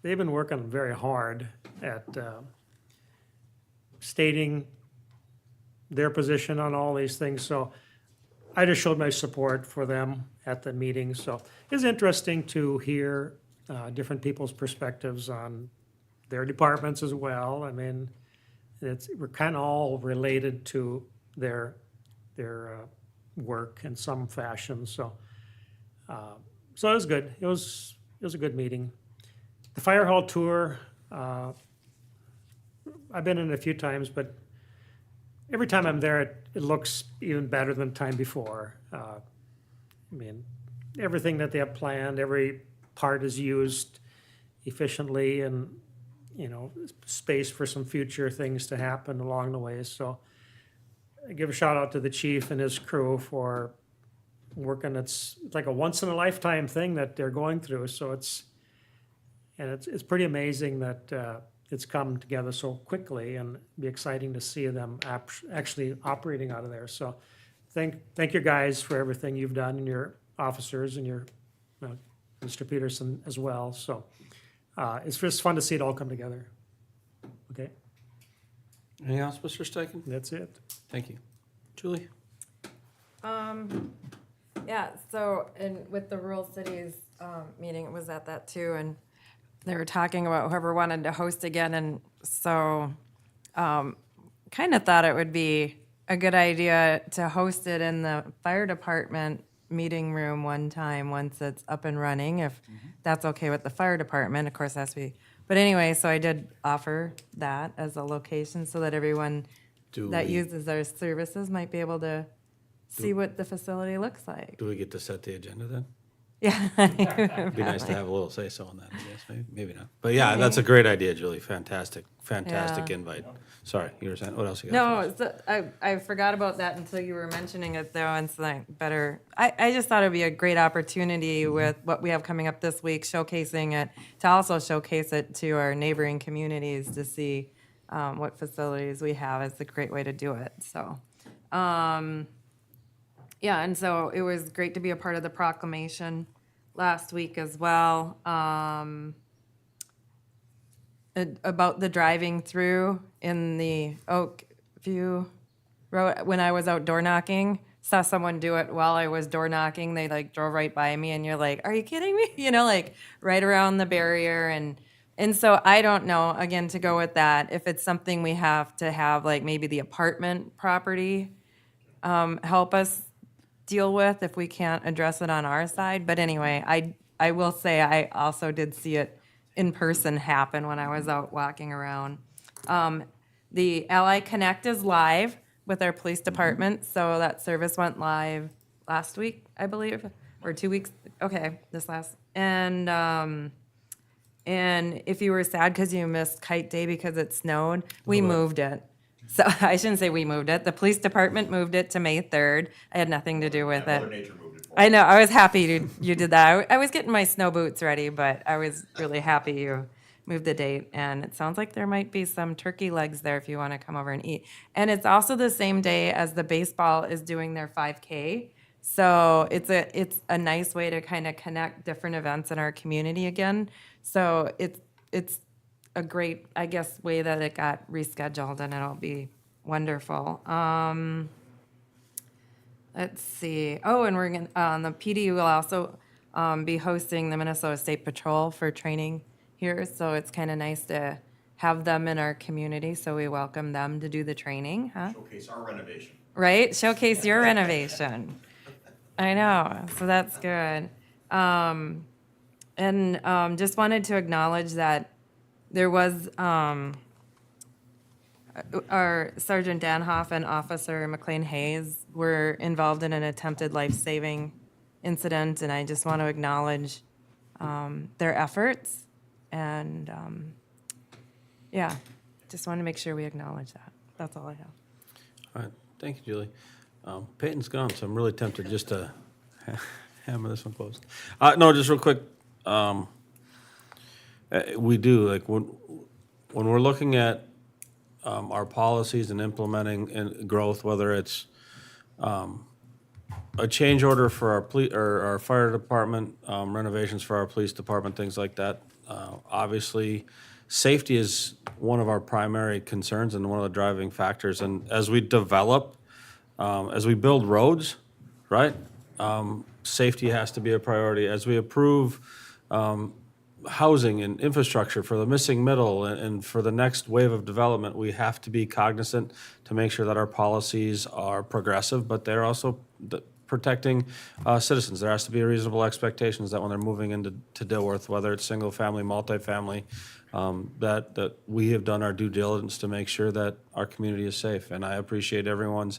Speaker 3: they've been working very hard at stating their position on all these things. So I just showed my support for them at the meeting. So it's interesting to hear different people's perspectives on their departments as well. I mean, we're kind of all related to their work in some fashion. So it was good. It was a good meeting. The fire hall tour, I've been in it a few times, but every time I'm there, it looks even better than the time before. I mean, everything that they have planned, every part is used efficiently, and, space for some future things to happen along the way. So give a shout out to the chief and his crew for working. It's like a once in a lifetime thing that they're going through. So it's pretty amazing that it's come together so quickly, and be exciting to see them actually operating out of there. So thank you guys for everything you've done, and your officers and your Mr. Peterson as well. So it's just fun to see it all come together. Okay,
Speaker 1: Anything else, Mr. Steichen?
Speaker 3: that's it.
Speaker 1: Thank you. Julie?
Speaker 4: Yeah, so, and with the rural cities meeting, it was at that too, and they were talking about whoever wanted to host again, and so kind of thought it would be a good idea to host it in the fire department meeting room one time once it's up and running, if that's okay with the fire department. Of course, that's but anyway, so I did offer that as a location so that everyone that uses our services might be able to see what the facility looks like.
Speaker 1: Do we get to set the agenda then?
Speaker 4: Yeah.
Speaker 1: It'd be nice to have a little say-so on that, I guess, maybe not. But yeah, that's a great idea, Julie, fantastic
Speaker 4: Yeah.
Speaker 1: invite. Sorry, you were saying, what else you got?
Speaker 4: No, I forgot about that until you were mentioning it though, and so I just thought it'd be a great opportunity with what we have coming up this week, showcasing it, to also showcase it to our neighboring communities to see what facilities we have. It's a great way to do it, so. Yeah, and so it was great to be a part of the proclamation last week as well. About the driving through in the Oak View Road, when I was out door knocking, saw someone do it while I was door knocking. They like drove right by me, and you're like, are you kidding me? You know, like right around the barrier. And so I don't know, again, to go with that, if it's something we have to have, like maybe the apartment property help us deal with if we can't address it on our side. But anyway, I will say I also did see it in person happen when I was out walking around. The Ally Connect is live with our police department, so that service went live last week, I believe, or 2 weeks. Okay, this last. And if you were sad because you missed Kite Day because it snowed, we moved it. So I shouldn't say we moved it. The police department moved it to May 3rd. I had nothing to do with it.
Speaker 12: Mother Nature moved it for
Speaker 4: I know. I was happy you did that. I was getting my snow boots ready, but I was really happy you moved the date. And it sounds like there might be some turkey legs there if you want to come over and eat. And it's also the same day as the baseball is doing their 5K. So it's a nice way to kind of connect different events in our community again. So it's a great, I guess, way that it got rescheduled, and it'll be wonderful. Let's see. Oh, and we're going the PD will also be hosting the Minnesota State Patrol for training here. So it's kind of nice to have them in our community. So we welcome them to do the training, huh?
Speaker 12: Showcase our renovation.
Speaker 4: Right? Showcase your renovation. I know. So that's good. And just wanted to acknowledge that there was our Sergeant Danhoff and Officer McLean Hayes were involved in an attempted life-saving incident, and I just want to acknowledge their efforts. And yeah, just want to make sure we acknowledge that. That's all I have.
Speaker 1: All right, thank you, Julie. Peyton's gone, so I'm really tempted just to hammer this one close. No, just real quick. We do, like, when we're looking at our policies and implementing and growth, whether it's a change order for our fire department, renovations for our police department, things like that. Obviously, safety is one of our primary concerns and one of the driving factors. And as we develop, as we build roads, right, safety has to be a priority. As we approve housing and infrastructure for the missing middle and for the next wave of development, we have to be cognizant to make sure that our policies are progressive, but they're also protecting citizens. There has to be reasonable expectations that when they're moving into Dilworth, whether it's single family, multifamily, that we have done our due diligence to make sure that our community is safe. And I appreciate everyone's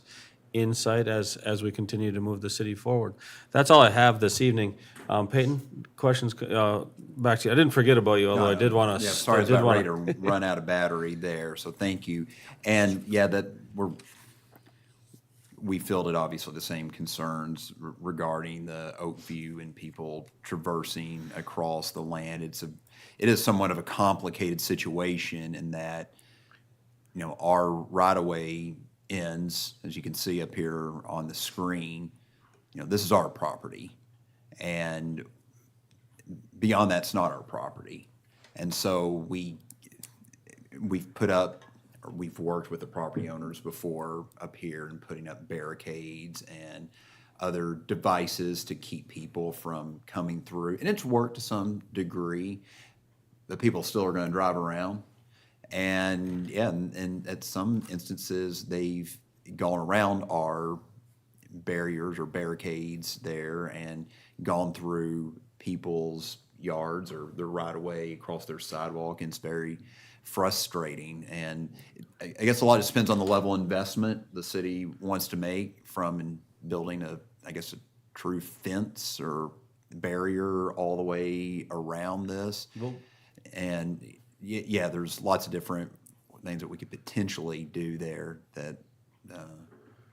Speaker 1: insight as we continue to move the city forward. That's all I have this evening. Peyton, questions back to you. I didn't forget about you, although I did want to.
Speaker 5: Yeah, sorry, I was about ready to run out of battery there, so thank you. And yeah, that we fielded obviously the same concerns regarding the Oakview and people traversing across the land. It is somewhat of a complicated situation in that, you know, our right-of-way ends, as you can see up here on the screen, you know, this is our property. And beyond that's not our property. And so we've put up, or we've worked with the property owners before up here and putting up barricades and other devices to keep people from coming through. And it's worked to some degree. The people still are gonna drive around. And yeah, and at some instances, they've gone around our barriers or barricades there and gone through people's yards or their right of way across their sidewalk, and it's very frustrating. And I guess a lot just depends on the level of investment the city wants to make from building I guess a true fence or barrier all the way around this. And yeah, there's lots of different things that we could potentially do there, that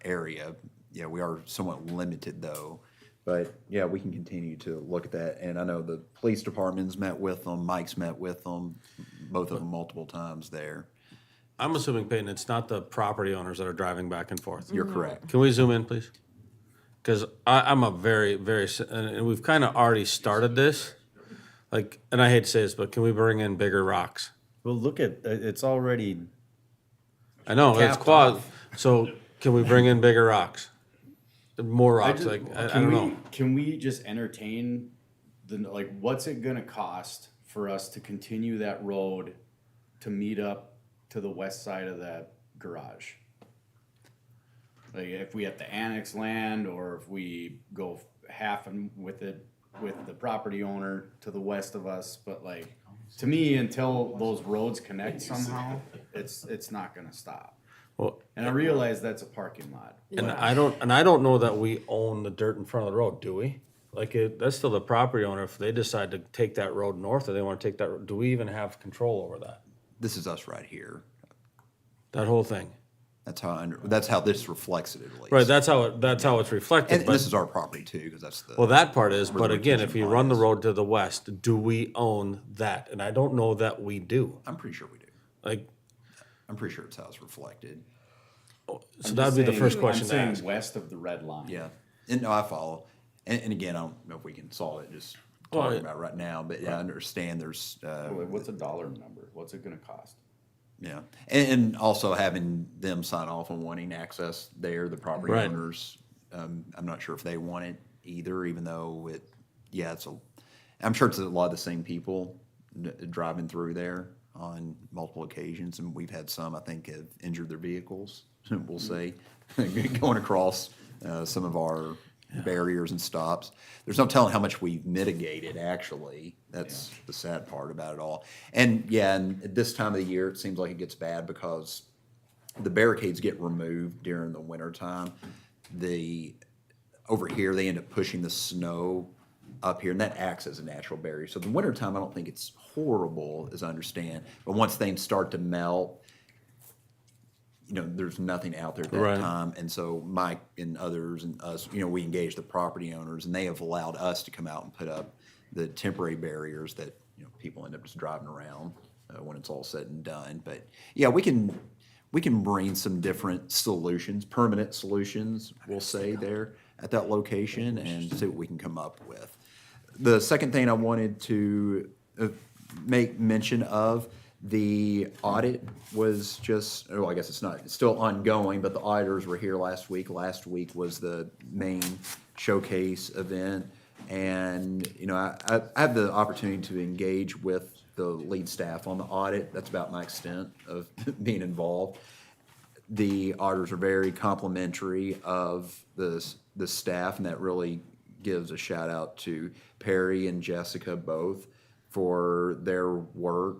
Speaker 5: area. Yeah, we are somewhat limited though. But yeah, we can continue to look at that. And I know the police department's met with them, Mike's met with them, both of them multiple times there.
Speaker 1: I'm assuming, Peyton, it's not the property owners that are driving back and forth.
Speaker 5: You're correct.
Speaker 1: Can we zoom in, please? Because I'm a very, and we've kind of already started this. Like, and I hate to say this, but can we bring in bigger rocks?
Speaker 2: Well, look at, it's already,
Speaker 1: I know, it's
Speaker 2: Capped
Speaker 1: quad,
Speaker 2: off.
Speaker 1: so can we bring in bigger rocks? More rocks, I don't know.
Speaker 2: Can we just entertain like, what's it gonna cost for us to continue that road to meet up to the west side of that garage? Like, if we have to annex land, or if we go half and with it, with the property owner to the west of us, but like, to me, until those roads connect somehow, it's not gonna stop.
Speaker 1: Well,
Speaker 2: And I realize that's a parking lot.
Speaker 1: and I don't know that we own the dirt in front of the road, do we? Like, that's still the property owner. If they decide to take that road north, or they want to take that, do we even have control over that?
Speaker 5: This is us right here.
Speaker 1: That whole thing?
Speaker 5: That's how this reflects it at least.
Speaker 1: Right, that's how it's reflected,
Speaker 5: And
Speaker 1: but,
Speaker 5: this is our property too, because that's the.
Speaker 1: well, that part is, but
Speaker 5: the
Speaker 1: again,
Speaker 5: retention
Speaker 1: if you
Speaker 5: pond
Speaker 1: run the
Speaker 5: is.
Speaker 1: road to the west, do we own that? And I don't know that we do.
Speaker 5: I'm pretty sure we do.
Speaker 1: Like,
Speaker 5: I'm pretty sure it's how it's reflected.
Speaker 1: so that'd be the first question to
Speaker 2: I'm
Speaker 1: ask.
Speaker 2: saying west of the red line.
Speaker 5: Yeah, and no, I follow. And again, I don't know if we can solve it just
Speaker 1: Well,
Speaker 5: talking about it right now, but yeah, I understand there's,
Speaker 2: What's a dollar number? What's it gonna cost?
Speaker 5: yeah. And also having them sign off on wanting access there, the property
Speaker 1: Right.
Speaker 5: owners, I'm not sure if they want it either, even though I'm sure it's a lot of the same people driving through there on multiple occasions, and we've had some, I think, have injured their vehicles, we'll say, going across some of our barriers and stops. There's no telling how much we've mitigated, actually. That's the sad part about it all. And yeah, and at this time of the year, it seems like it gets bad because the barricades get removed during the winter time. Over here, they end up pushing the snow up here, and that acts as a natural barrier. So the winter time, I don't think it's horrible, as I understand. But once things start to melt, you know, there's nothing out there at that
Speaker 1: Right.
Speaker 5: time. And so Mike and others and us, you know, we engage the property owners, and they have allowed us to come out and put up the temporary barriers that, you know, people end up just driving around when it's all said and done. But yeah, we can bring some different solutions, permanent solutions, we'll say, there at that location, and see what we can come up with. The second thing I wanted to make mention of, the audit was just, oh, I guess it's still ongoing, but the auditors were here last week. Last week was the main showcase event. And, you know, I have the opportunity to engage with the lead staff on the audit. That's about my extent of being involved. The auditors are very complimentary of the staff, and that really gives a shout out to Perry and Jessica both for their work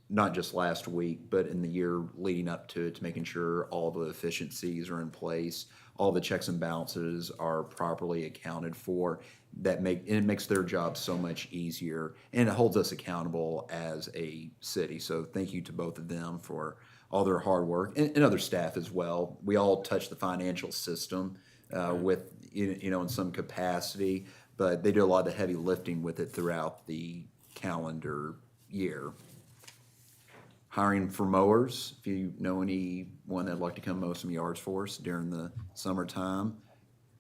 Speaker 5: not just last week, but in the year leading up to it, to making sure all the efficiencies are in place, all the checks and balances are properly accounted for. It makes their job so much easier, and it holds us accountable as a city. So thank you to both of them for all their hard work, and other staff as well. We all touch the financial system with, in some capacity, but they do a lot of the heavy lifting with it throughout the calendar year. Hiring for mowers, if you know anyone that'd like to come mow some yards for us during the summertime,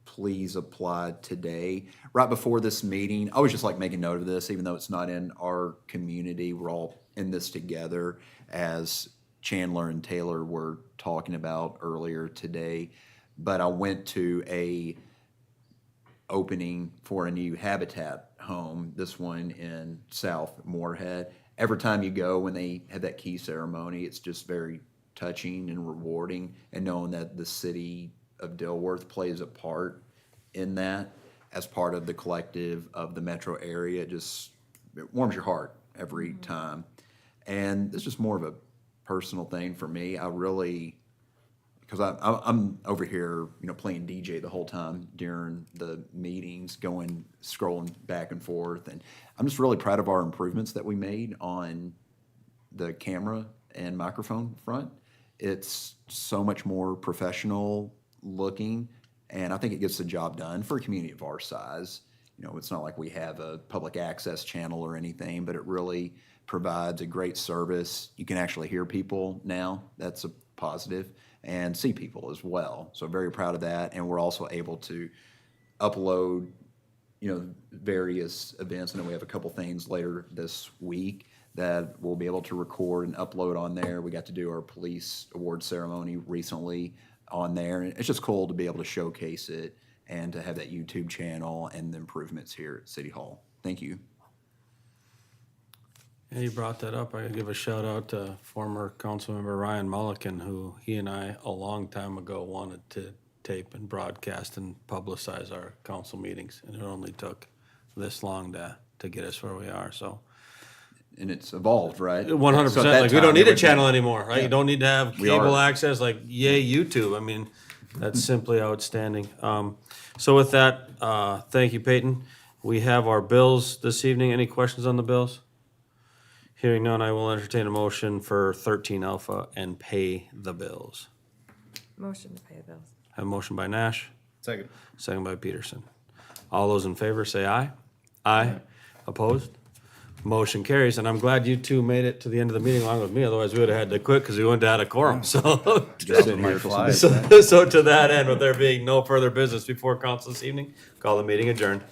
Speaker 5: please apply today. Right before this meeting, I always just like making note of this, even though it's not in our community. We're all in this together, as Chandler and Taylor were talking about earlier today. But I went to a opening for a new Habitat home, this one in South Moorhead. Every time you go, when they have that key ceremony, it's just very touching and rewarding, and knowing that the city of Dilworth plays a part in that as part of the collective of the metro area. It warms your heart every time. And it's just more of a personal thing for me. I really, because I'm over here, playing DJ the whole time during the meetings, scrolling back and forth. And I'm just really proud of our improvements that we made on the camera and microphone front. It's so much more professional looking, and I think it gets the job done for a community of our size. It's not like we have a public access channel or anything, but it really provides a great service. You can actually hear people now. That's a positive, and see people as well. So very proud of that. And we're also able to upload, various events. I know we have a couple things later this week that we'll be able to record and upload on there. We got to do our police award ceremony recently on there. And it's just cool to be able to showcase it and to have that YouTube channel and the improvements here at City Hall. Thank you.
Speaker 1: Yeah, you brought that up. I gotta give a shout out to former Councilmember Ryan Mulliken, who he and I a long time ago wanted to tape and broadcast and publicize our council meetings, and it only took this long to get us where we are. So
Speaker 5: And it's evolved, right?
Speaker 1: 100%.
Speaker 5: So at that
Speaker 1: Like we don't
Speaker 5: time,
Speaker 1: need a
Speaker 5: everything-
Speaker 1: channel anymore, right? You don't need to have
Speaker 5: We are.
Speaker 1: cable access. Like yay YouTube. I mean, that's simply outstanding. So with that, thank you, Peyton. We have our bills this evening. Any questions on the bills? Hearing none, I will entertain a motion for 13 Alpha and pay the bills.
Speaker 4: Motion to pay the bills.
Speaker 1: Have a motion by Nash,
Speaker 2: Second.
Speaker 1: second by Peterson. All those in favor say aye. Aye. Opposed? Motion carries, and I'm glad you two made it to the end of the meeting along with me, otherwise we would have had to quit because we wouldn't have had a quorum, so.
Speaker 2: Just sitting here for
Speaker 1: So to that end, with there being no further business before council this evening, call the meeting adjourned.